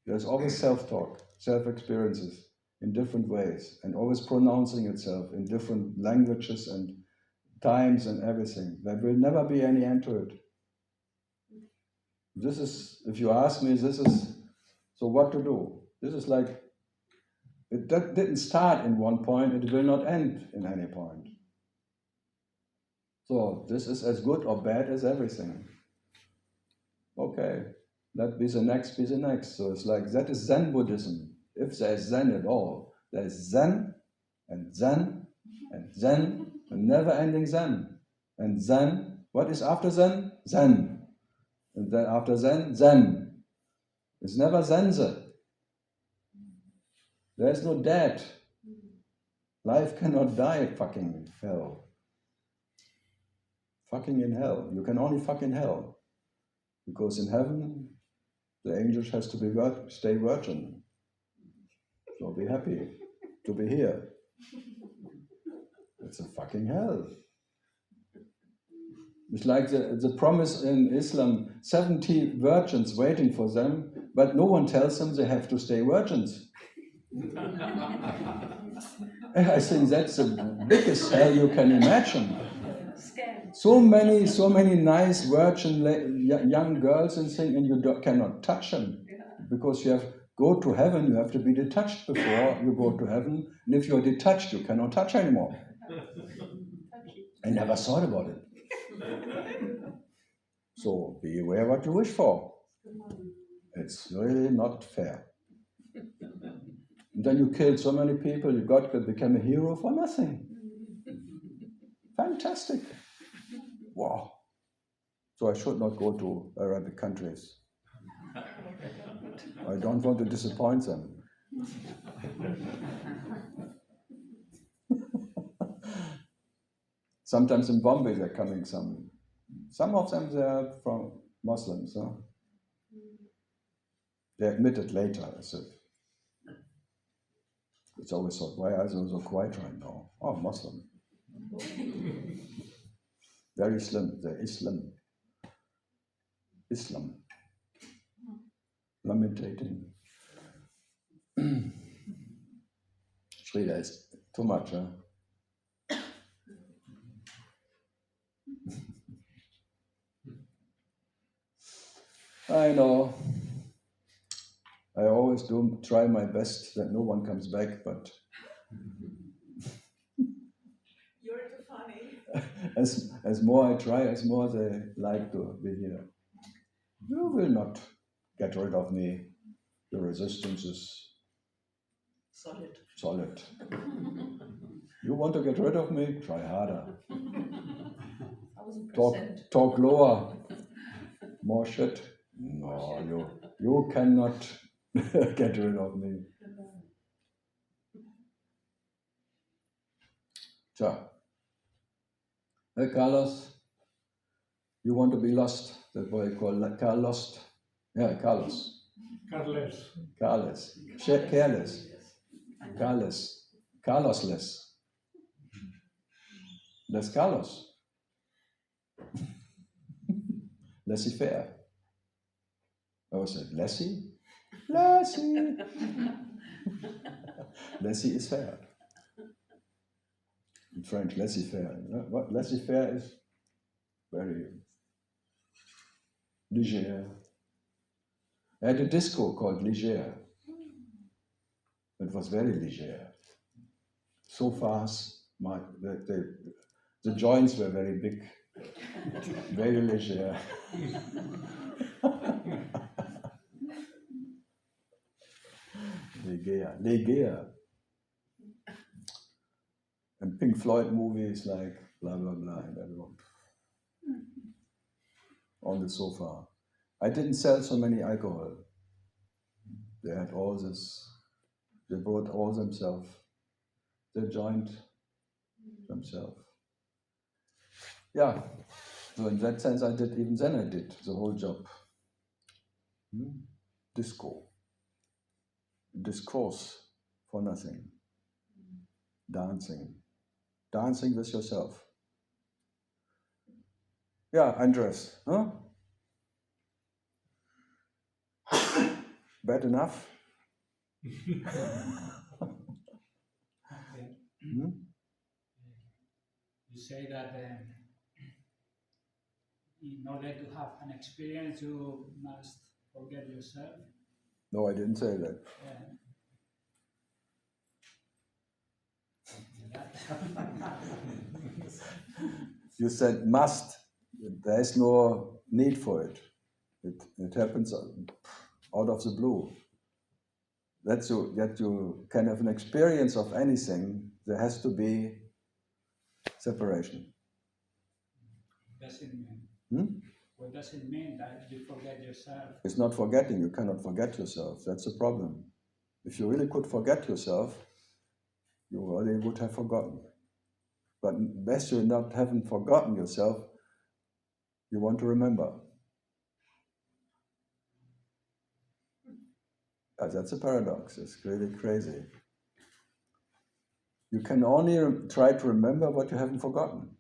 There's always self-talk, self-experiences in different ways and always pronouncing itself in different languages and times and everything. There will never be any end to it. This is, if you ask me, this is, so what to do? This is like, it didn't start in one point, it will not end in any point. So this is as good or bad as everything. Okay, let be the next, be the next. So it's like, that is Zen Buddhism. If there is Zen at all, there is Zen and Zen and Zen and never ending Zen. And Zen, what is after Zen? Zen. And then after Zen, Zen. It's never Zense. There's no dead. Life cannot die, fucking hell. Fucking in hell. You can only fuck in hell. Because in heaven, the angels has to be stay virgin. So be happy to be here. It's a fucking hell. It's like the promise in Islam, 70 virgins waiting for them, but no one tells them they have to stay virgins. I think that's the biggest hell you can imagine. So many nice virgin young girls and things, and you cannot touch them because you have go to heaven. You have to be detached before you go to heaven, and if you are detached, you cannot touch anymore. I never thought about it. So be aware what you wish for. It's really not fair. And then you killed so many people. You became a hero for nothing. Fantastic. Wow. So I should not go to Arabic countries. I don't want to disappoint them. Sometimes in Bombay they're coming some of them they're from Muslims. Huh? They admit it later. So it's always thought, why are they so quiet right now? Oh, Muslim. Very slim. They're Islam. Lamentating. Shrida is too much, huh? I know. I always do try my best that no one comes back, but You're too funny. as more I try, as more they like to be here. You will not get rid of me. The resistance is solid. You want to get rid of me? Try harder. Talk lower. More shit. No, you cannot get rid of me. So, hey Carlos, you want to be lost? That's what I call Carl lost. Yeah, Carlos. Carlos. Careless. Carlos. Carlosless. Less Carlos. Laissez-faire. I was said, Lassie? Lassie! Lassie is fair. In French, laissez-faire. What laissez-faire is? Very léger. I had a disco called Léger. It was very léger. So fast, the joints were very big, very léger. Léger. And Pink Floyd movies like blah, blah, blah, and everyone on the sofa. I didn't sell so many alcohol. They had all this, they brought all themselves. They joined themselves. Yeah, so in that sense, I did the whole job. Discourse for nothing. Dancing with yourself. Yeah, Andres, huh? Bad enough? You say that in order to have an experience, you must forget yourself. No, I didn't say that. You said must. There is no need for it. It happens out of the blue. That you can have an experience of anything, there has to be separation. What does it mean that you forget yourself? It's not forgetting, you cannot forget yourself. That's the problem. If you really could forget yourself, you already would have forgotten. But best you haven't forgotten yourself, you want to remember. That's a paradox. It's really crazy. You can only try to remember what you haven't forgotten.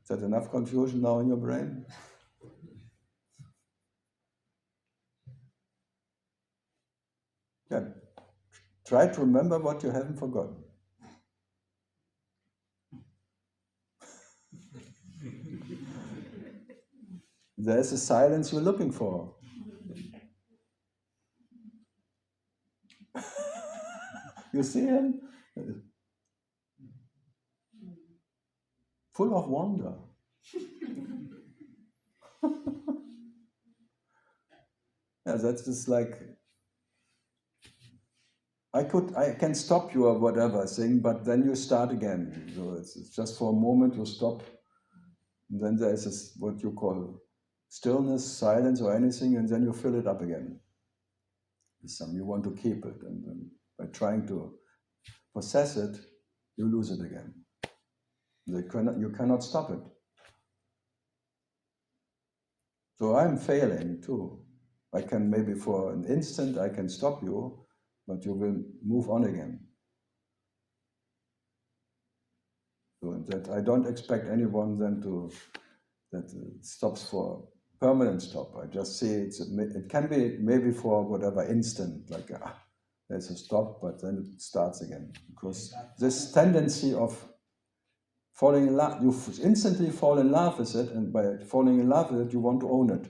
Is that enough confusion now in your brain? Yeah. Try to remember what you haven't forgotten. There's a silence you're looking for. You see him? Full of wonder. Yeah, that's just like, I can stop you or whatever thing, but then you start again. So it's just for a moment you stop. And then there's this, what you call stillness, silence, or anything, and then you fill it up again. You want to keep it, and then by trying to possess it, you lose it again. You cannot stop it. So I'm failing too. I can maybe for an instant I can stop you, but you will move on again. So that I don't expect anyone then that stops for permanent stop. I just see it can be maybe for whatever instant, like there's a stop, but then it starts again. Because this tendency of falling in love, you instantly fall in love with it, and by falling in love with it, you want to own it.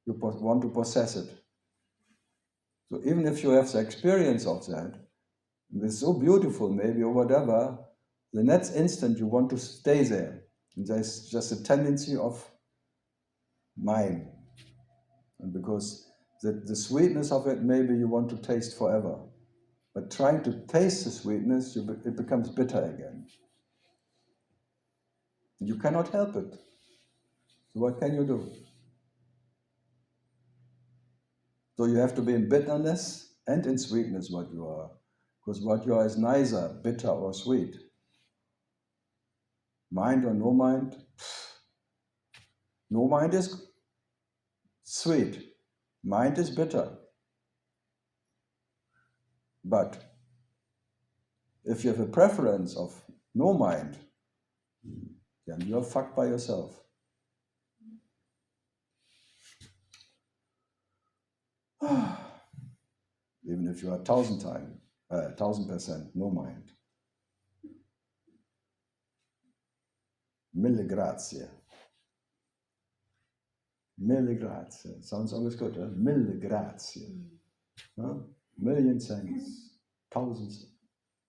You want to possess it. So even if you have the experience of that, it's so beautiful maybe or whatever, the next instant you want to stay there. And there's just a tendency of mine. And because the sweetness of it, maybe you want to taste forever. But trying to taste the sweetness, it becomes bitter again. You cannot help it. So what can you do? So you have to be in bitterness and in sweetness what you are. Because what you are is neither bitter or sweet. Mind or no mind? No mind is sweet. Mind is bitter. But if you have a preference of no mind, then you're fucked by yourself. Even if you are 1,000% no mind. Mille grazie. Mille grazie. Sounds always good, huh? Mille grazie. Huh? Million thanks. Thousands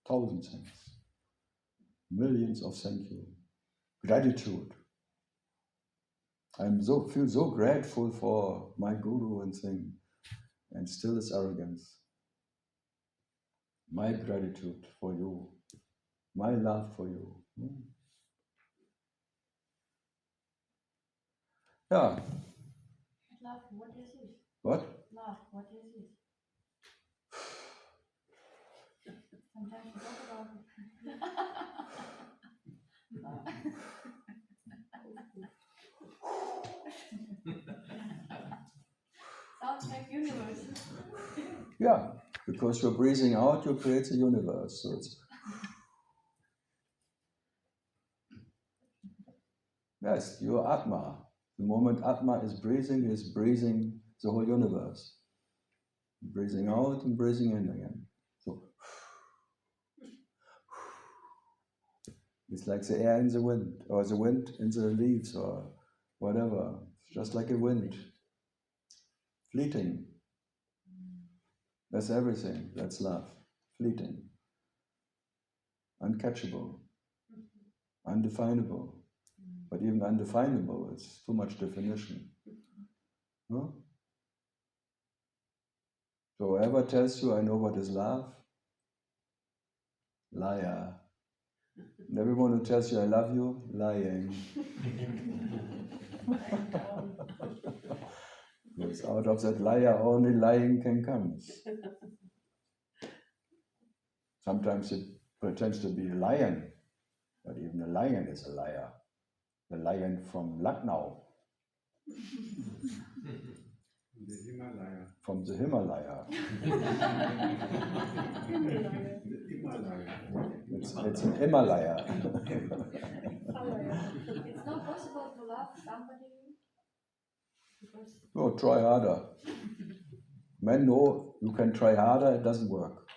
thanks. Millions of thank you. Gratitude. Feel so grateful for my guru and thing, and still it's arrogance. My gratitude for you. My love for you. Yeah. Love, what is it? What? Love, what is it? Sometimes you talk about it. Sounds like universe. Yeah, because you're breathing out, you create the universe. So it's yes, your Atma. The moment Atma is breathing the whole universe. Breathing out and breathing in again. So it's like the air in the wind, or the wind in the leaves, or whatever. It's just like a wind. Fleeting. That's everything. That's love. Fleeting. Uncatchable. Undefinable. But even undefinable, it's too much definition. Huh? So whoever tells you, I know what is love, liar. And everyone who tells you, I love you, lying. Because out of that liar, only lying can come. Sometimes it pretends to be a lion, but even a lion is a liar. The lion from Lucknow. The Himalaya. From the Himalaya. It's an Himalaya. It's not possible to love somebody because Oh, try harder. Men know you can try harder, it doesn't work.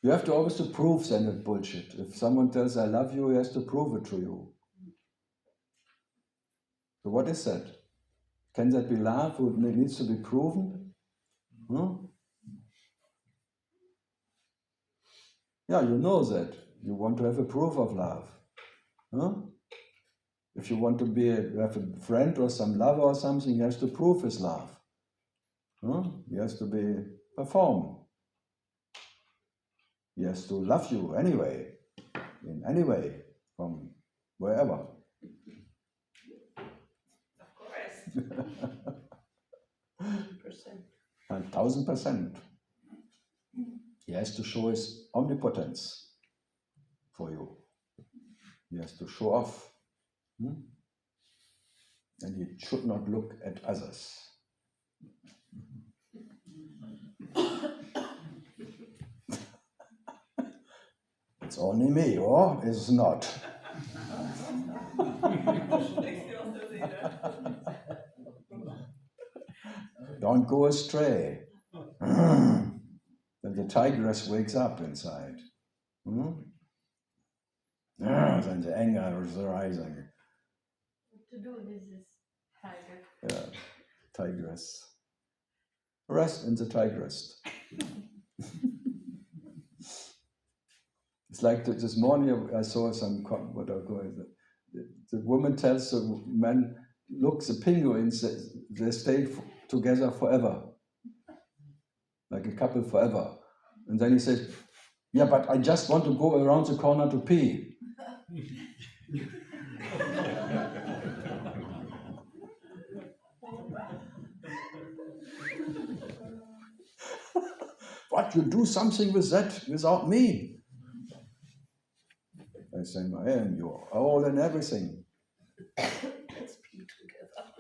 You have to always to prove then it's bullshit. If someone tells I love you, he has to prove it to you. So what is that? Can that be love who needs to be proven? Huh? Yeah, you know that. You want to have a proof of love. Huh? If you want to have a friend or some lover or something, he has to prove his love. Huh? He has to perform. He has to love you anyway, in any way, from wherever. Of course. 1000%. He has to show his omnipotence for you. He has to show off. And he should not look at others. It's only me, or is it not? Don't go astray. Then the tigress wakes up inside. Then the anger is rising. what to do with this tiger? Yeah, tigress. Rest in the tigress. It's like this morning I saw the woman tells the man, look, the penguins, they stayed together forever. Like a couple forever. And then he says, yeah, but I just want to go around the corner to pee. What, you do something with that without me? I say, I am, you're all and everything.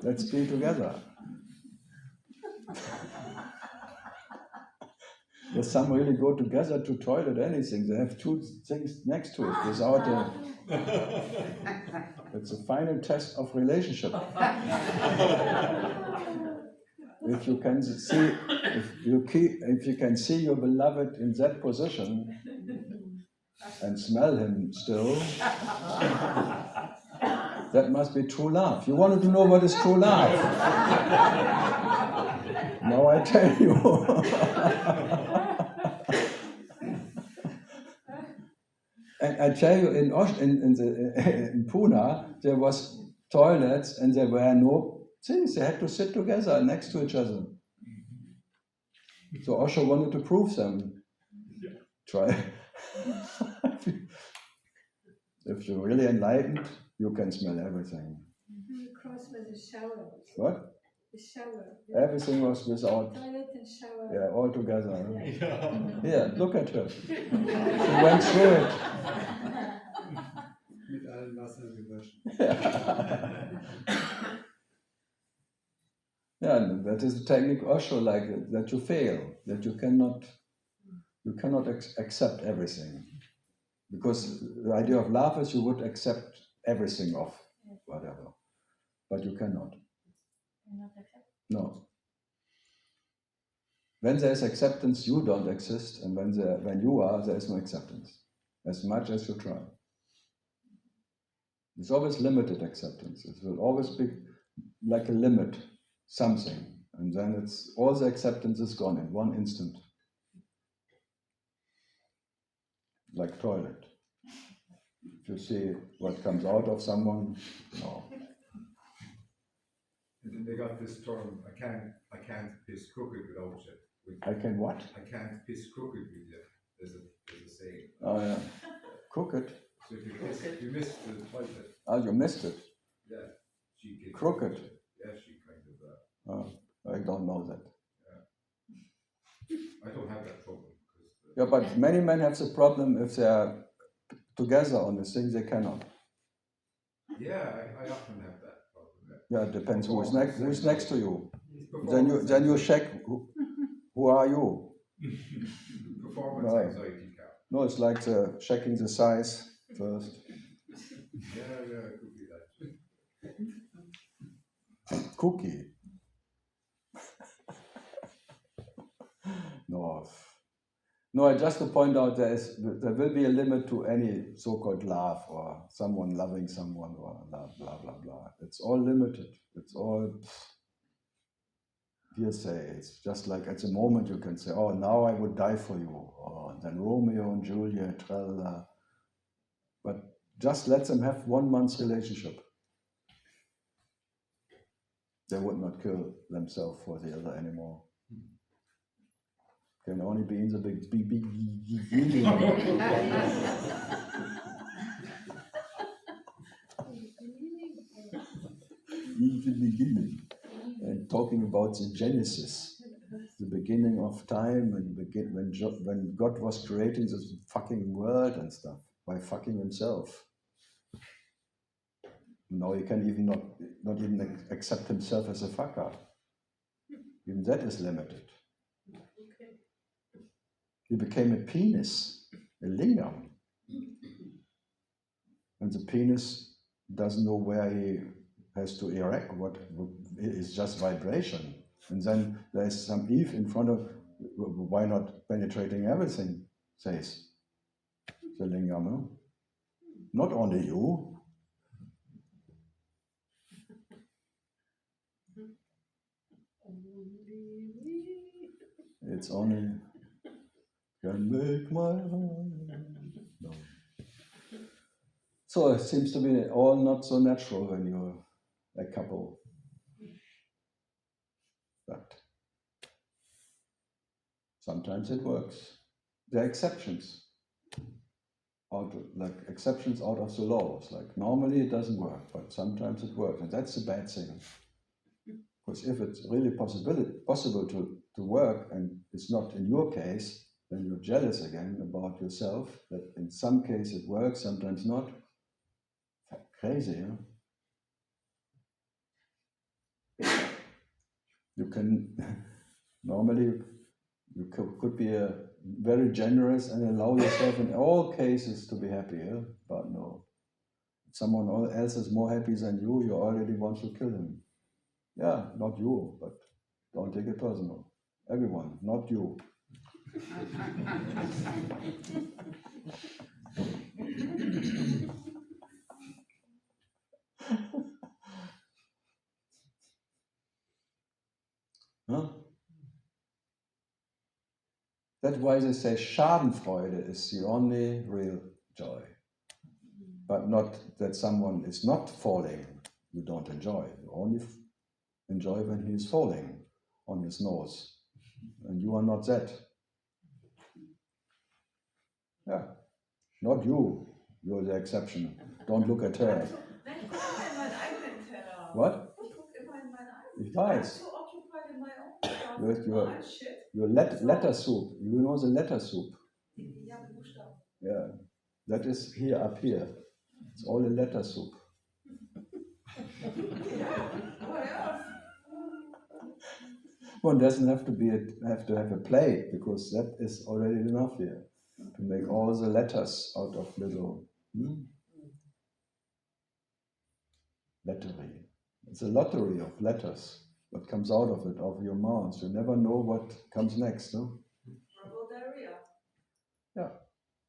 Let's be together. Yes, some really go together to toilet, anything. They have two things next to it without a... It's a final test of relationship. If you can see your beloved in that position and smell him still, that must be true love. You wanted to know what is true love? Now I tell you. And I tell you, in Pune, there was toilets and there were no things. They had to sit together next to each other. So Osho wanted to prove them. Try. If you're really enlightened, you can smell everything. Cross with the shower. What? The shower. Everything was without. Toilet and shower. Yeah, all together. Huh? Yeah. Yeah, look at her. She went through it. Mit allen Wassern gewaschen. Yeah, and that is the technique Osho, like that you fail, that you cannot accept everything. Because the idea of love is you would accept everything of whatever, but you cannot. No. When there is acceptance, you don't exist, and when you are, there is no acceptance, as much as you try. There's always limited acceptance. It will always be like a limit, something, and then it's all the acceptance is gone in one instant. Like toilet. If you see what comes out of someone, no. And then they got this term, I can't piss crooked without you. I can what? I can't piss crooked with you. There's a saying. Oh yeah. Crooked. So if you miss the toilet. Oh, you missed it. Yeah. She gets Crooked. Yeah, she kind of. Oh, I don't know that. I don't have that problem. Yeah, but many men have the problem if they are together on this thing, they cannot. Yeah, I often have that problem. Yeah, it depends who's next to you. Then you check who are you. Performance Right. anxiety cap. No, it's like checking the size first. Yeah, it could be that. Cookie. No, just to point out there will be a limit to any so-called love or someone loving someone or blah, blah, blah, blah. It's all limited. It's all hearsay. It's just like at the moment you can say, oh, now I would die for you. Or then Romeo and Juliet, tralala. But just let them have 1 month's relationship. They would not kill themselves for the other anymore. Can only be in the beginning. In the beginning. And talking about the Genesis, the beginning of time, and when God was creating this fucking world and stuff by fucking himself. Now he can even not even accept himself as a fucker. Even that is limited. He became a penis, a lingam. And the penis doesn't know where he has to erect, what is just vibration. And then there's some Eve in front of, why not penetrating everything, says the lingam. Huh? Not only you. It's only can make my heart. No. So it seems to be all not so natural when you're a couple. But sometimes it works. There are exceptions. Exceptions out of the laws. Like normally it doesn't work, but sometimes it works, and that's a bad thing. Because if it's really possible to work, and it's not in your case, then you're jealous again about yourself, that in some cases it works, sometimes not. Crazy, huh? You can, normally, you could be very generous and allow yourself in all cases to be happy, huh? But no. If someone else is more happy than you already want to kill him. Yeah, not you, but don't take it personal. Everyone, not you. Huh? That's why they say Schadenfreude is the only real joy. But not that someone is not falling, you don't enjoy. Only enjoy when he is falling on his nose. And you are not that. Yeah, not you. You're the exception. Don't look at her. Nein, guck mal in meinen eigenen Teller. What? Ich guck immer in meinen eigenen. Ich I'm weiß. so occupied in my own stuff, with my shit. Your letter soup. You know the letter soup. Ja, mit Buchstaben. Yeah, that is here up here. It's all a letter soup. What else? One doesn't have to have a plate, because that is already enough here to make all the letters out of little lettery. It's a lottery of letters. What comes out of it, of your mouth? You never know what comes next, no? Verbal diarrhea. Yeah,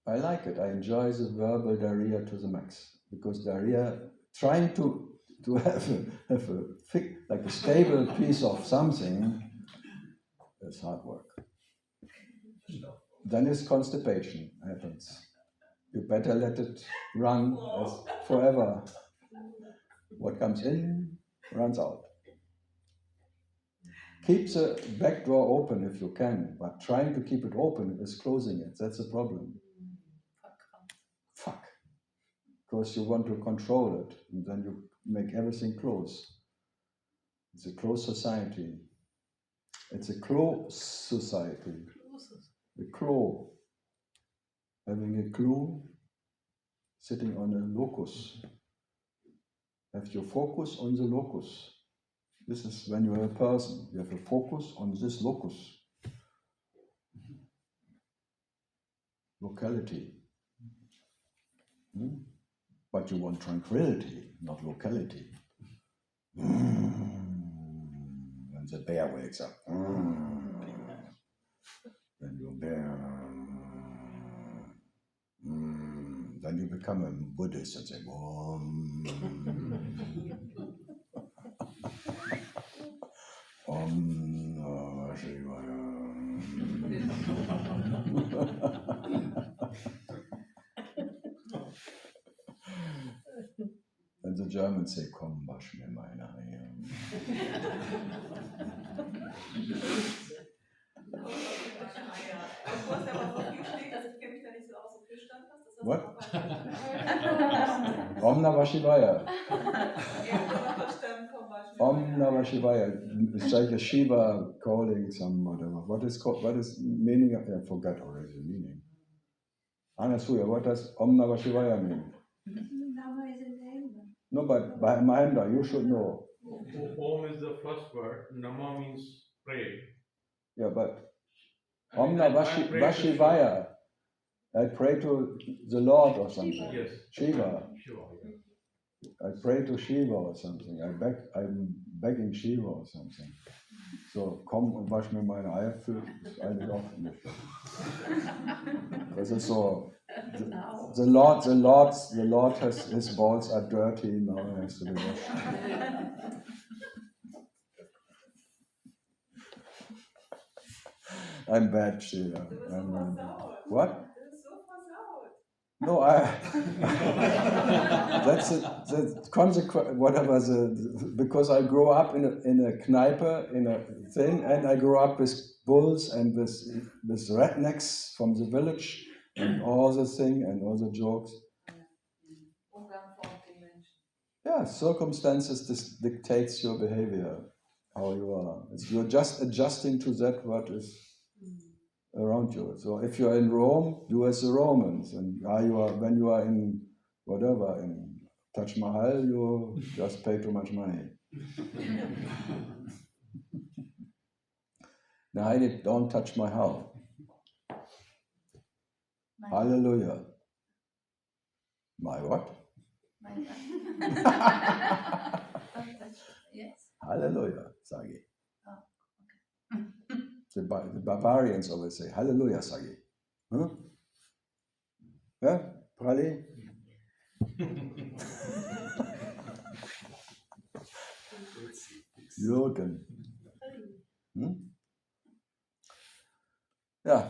I like it. I enjoy the verbal diarrhea to the max, because diarrhea, trying to have like a stable piece of something, is hard work. Then is constipation happens. You better let it run as forever. What comes in runs out. Keep the back door open if you can, but trying to keep it open is closing it. That's the problem. Fuck. Because you want to control it, and then you make everything close. It's a closed society. It's a closed society. A claw. Having a clue, sitting on a locus. Have your focus on the locus. This is when you are a person. You have a focus on this locus. Locality. But you want tranquility, not locality. When the bear wakes up. Then you bear. Then you become a Buddhist and say, Om Namah Shivaya. And the Germans say, komm, wasch mir meine Eier. What? Om Namah Shivaya. Om Namah Shivaya. It's like a Shiva calling some whatever. What is meaning of, I forgot already the meaning. Anasuya, what does Om Namah Shivaya mean? Nama is in name. No, but by Mahendra, you should know. Om is the first word, Nama means pray. Yeah, but Om Namah Shivaya. I pray to the Lord or something. Yes. Shiva. Shiva, yeah. I pray to Shiva or something. I'm begging Shiva or something. So, komm und wasch mir meine Eier für eine Hoffnung. Because it's so. The Lord has his balls are dirty now. He has to be washed. I'm bad, Shiva. What? No, that's the consequence. Whatever because I grew up in a kneipe, in a thing, and I grew up with bulls and with rednecks from the village, and all the thing and all the jokes. Yeah, circumstances dictates your behavior, how you are. You're just adjusting to that what is around you. So if you're in Rome, do as the Romans, and when you are in whatever in Taj Mahal, you just pay too much money. Now, Heidi, don't touch my house. Hallelujah. My what? Yes. Hallelujah, sage ich. Oh, okay. The Bavarians always say, Hallelujah, sage ich. Huh? Yeah, Prali? Jürgen. Yeah.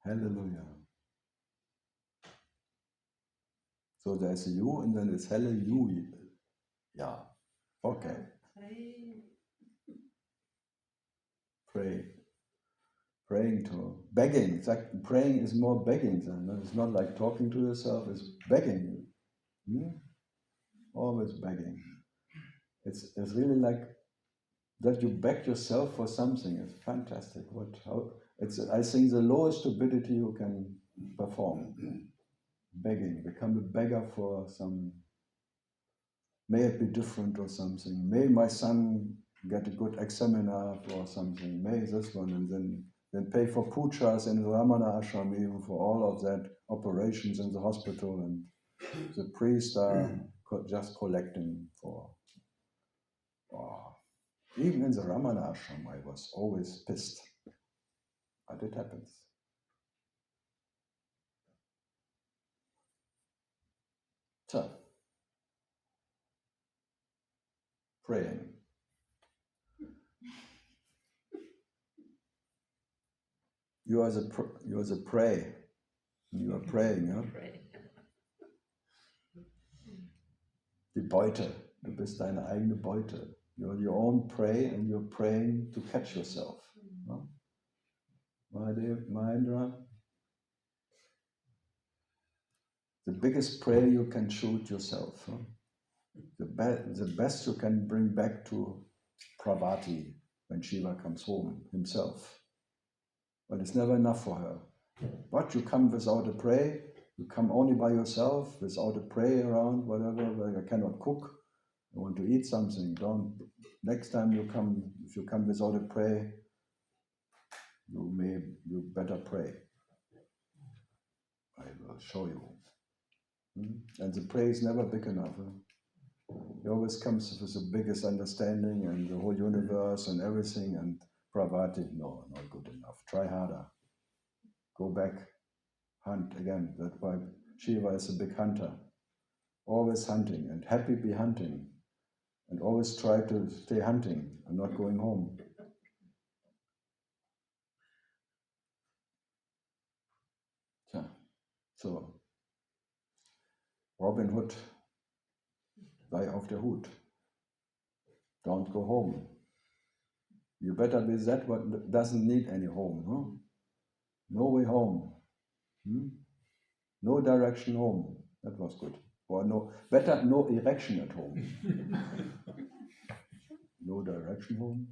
Hallelujah. So there's a you and then it's hallelujah. Yeah. Okay. Pray. Praying to, begging. It's like praying is more begging than, it's not like talking to yourself, it's begging. Always begging. It's really like that you beg yourself for something. It's fantastic. I think the lowest stupidity you can perform. Begging. Become a beggar for some, may it be different or something. May my son get a good examiner or something. May this one, and then pay for pujas in the Ramana ashram, even for all of that operations in the hospital, and the priests are just collecting for. Oh, even in the Ramana ashram, I was always pissed, but it happens. So, praying. You are the prey. You are praying, ja? Die Beute. Du bist deine eigene Beute. You're your own prey, and you're praying to catch yourself. No? Mahendra? The biggest prey you can shoot yourself. Huh? The best you can bring back to Pravati when Shiva comes home himself. But it's never enough for her. But you come without a prey, you come only by yourself, without a prey around, whatever, where you cannot cook, you want to eat something, next time you come, if you come without a prey, you better pray. I will show you. And the prey is never big enough. He always comes with the biggest understanding and the whole universe and everything, and Pravati, no, not good enough. Try harder. Go back, hunt again. That's why Shiva is a big hunter. Always hunting, and happy be hunting. And always try to stay hunting and not going home. So, Robin Hood, sei auf der Hut. Don't go home. You better be that one doesn't need any home. Huh? No way home. No direction home. That was good. Or no erection at home. No direction home.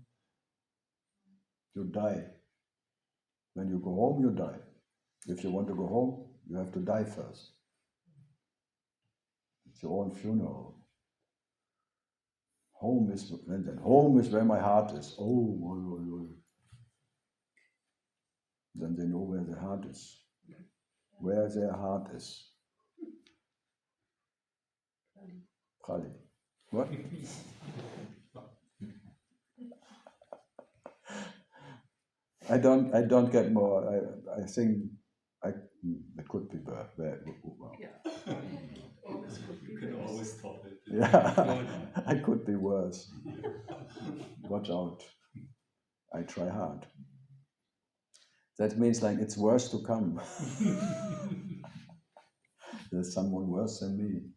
You die. When you go home, you die. If you want to go home, you have to die first. It's your own funeral. Home is where my heart is. Oh. Then they know where their heart is. Where their heart is. Prali. What? I don't get more. I think it could be bad. Yeah. Always could be You can worse. always top it. Yeah, I could be worse. Watch out. I try hard. That means like it's worse to come. There's someone worse than me.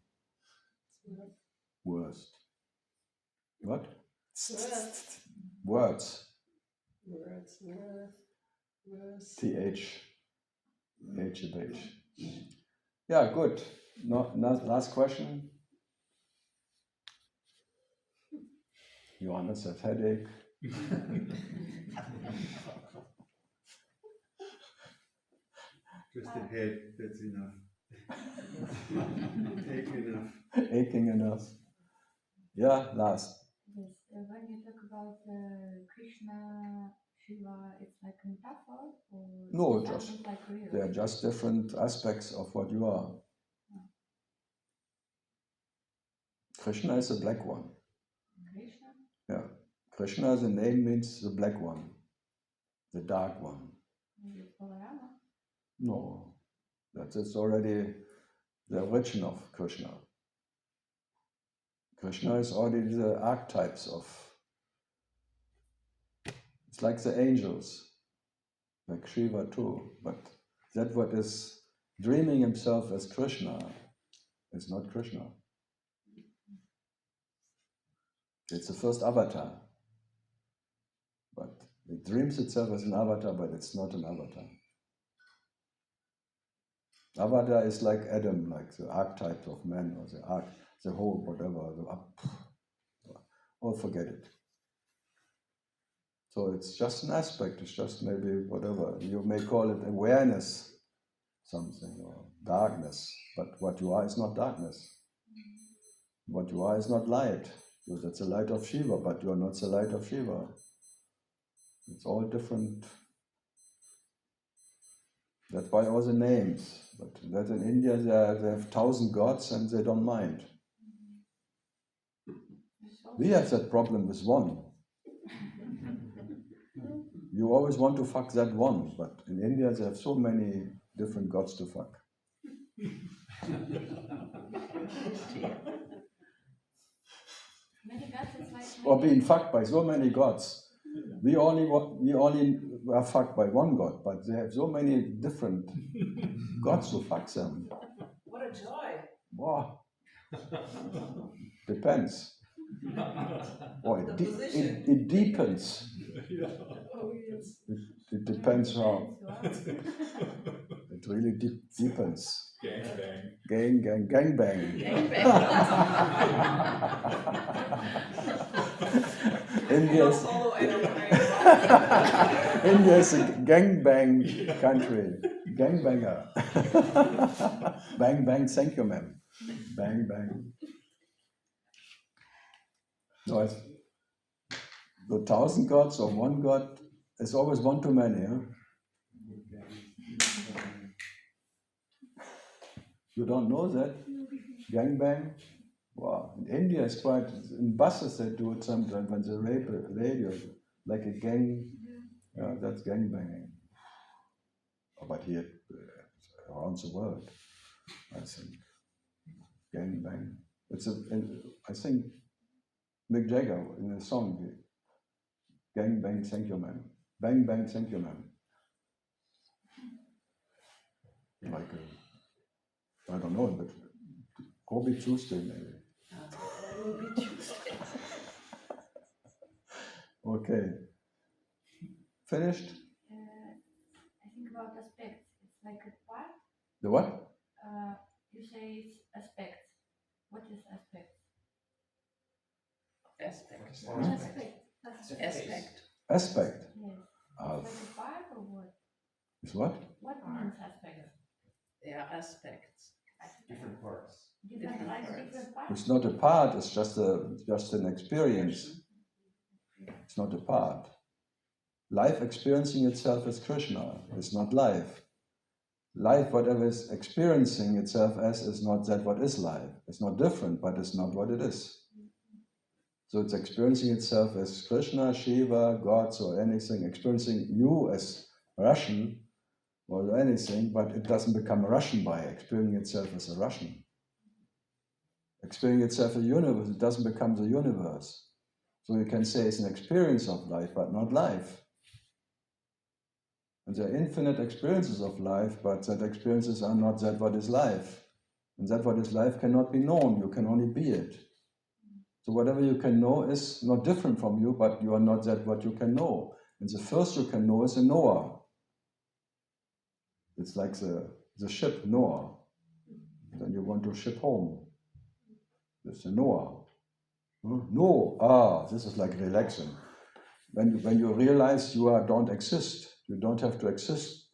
Worst. What? Words. TH. H. Yeah, good. Last question. Johannes has headache. Just the head, that's enough. Aching enough. Yeah, last. Yes, when you talk about Krishna, Shiva, it's like a metaphor, or No, something like real? they're just different aspects of what you are. Krishna is the black one. Krishna? Yeah. Krishna, the name means the black one, the dark one. Maybe Balarama? No, that is already the origin of Krishna. Krishna is already the archetypes of, it's like the angels, like Shiva too, but that what is dreaming himself as Krishna is not Krishna. It's the first avatar. But it dreams itself as an avatar, but it's not an avatar. Avatar is like Adam, like the archetype of man, or the whole whatever. Or forget it. So it's just an aspect. It's just maybe whatever you may call it, awareness, something, or darkness. But what you are is not darkness. What you are is not light. So that's the light of Shiva, but you are not the light of Shiva. It's all different. That's why all the names. But that in India they have 1,000 gods and they don't mind. We have that problem with one. You always want to fuck that one, but in India they have so many different gods to fuck. Or being fucked by so many gods. We only were fucked by one god, but they have so many different gods to fuck them. What a joy! Wow. Depends. Or it deepens. Oh, yes. It depends how. It really deepens. Gang Gang bang. bang. India's India's a gangbang country. Gangbanger. Bang bang, thank you, ma'am. Bang bang. No, the 1,000 gods or one god is always one too many. Huh? You don't know that? Gangbang? Wow. In India, it's quite, in buses they do it sometimes when they rape a lady, like a gang, that's gangbanging. But here, around the world, I think, gangbang. I think Mick Jagger in a song, gang bang, thank you, man. Bang bang, thank you, man. Like I don't know, but Kobe Tuesday maybe. Okay. Finished? I think about aspects. It's like a part. The what? You say it's aspects. What is aspect? Aspect. Aspect. Yes. Of. Like a part or what? Is what? What means aspect? Yeah, aspects. Different parts. Different parts. It's not a part. It's just an experience. It's not a part. Life experiencing itself as Krishna. It's not life. Life, whatever is experiencing itself as, is not that what is life. It's not different, but it's not what it is. So it's experiencing itself as Krishna, Shiva, gods, or anything, experiencing you as Russian, or anything, but it doesn't become Russian by experiencing itself as a Russian. Experiencing itself as a universe, it doesn't become the universe. So you can say it's an experience of life, but not life. And there are infinite experiences of life, but that experiences are not that what is life. And that what is life cannot be known, you can only be it. So whatever you can know is not different from you, but you are not that what you can know. And the first you can know is a knower. It's like the ship Noah. Then you want to ship home. It's a Noah. No, this is like relaxing. When you realize you don't exist, you don't have to exist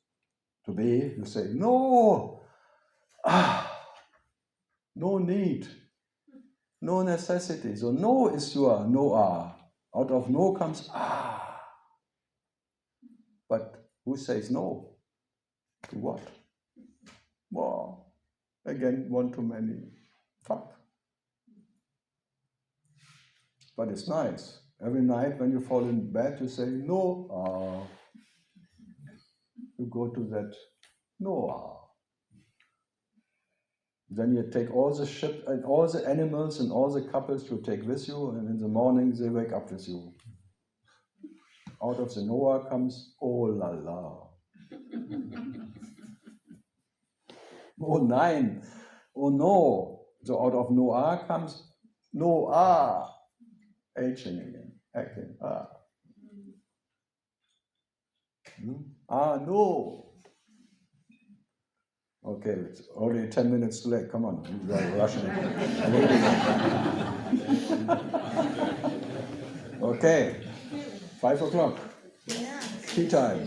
to be, you say, no, no need, no necessity. So no is your no. Out of no comes But who says no? To what? Well, again, one too many. Fuck. But it's nice. Every night when you fall in bed, you say, no. You go to that, no. Then you take all the ship and all the animals and all the couples you take with you, and in the morning they wake up with you. Out of the Noah comes, oh la la. Oh nein, oh no. So out of Noah comes Noah. Aging again, acting. No. Okay, it's only 10 minutes too late. Come on, you are rushing. Okay, 5 o'clock. Tea time.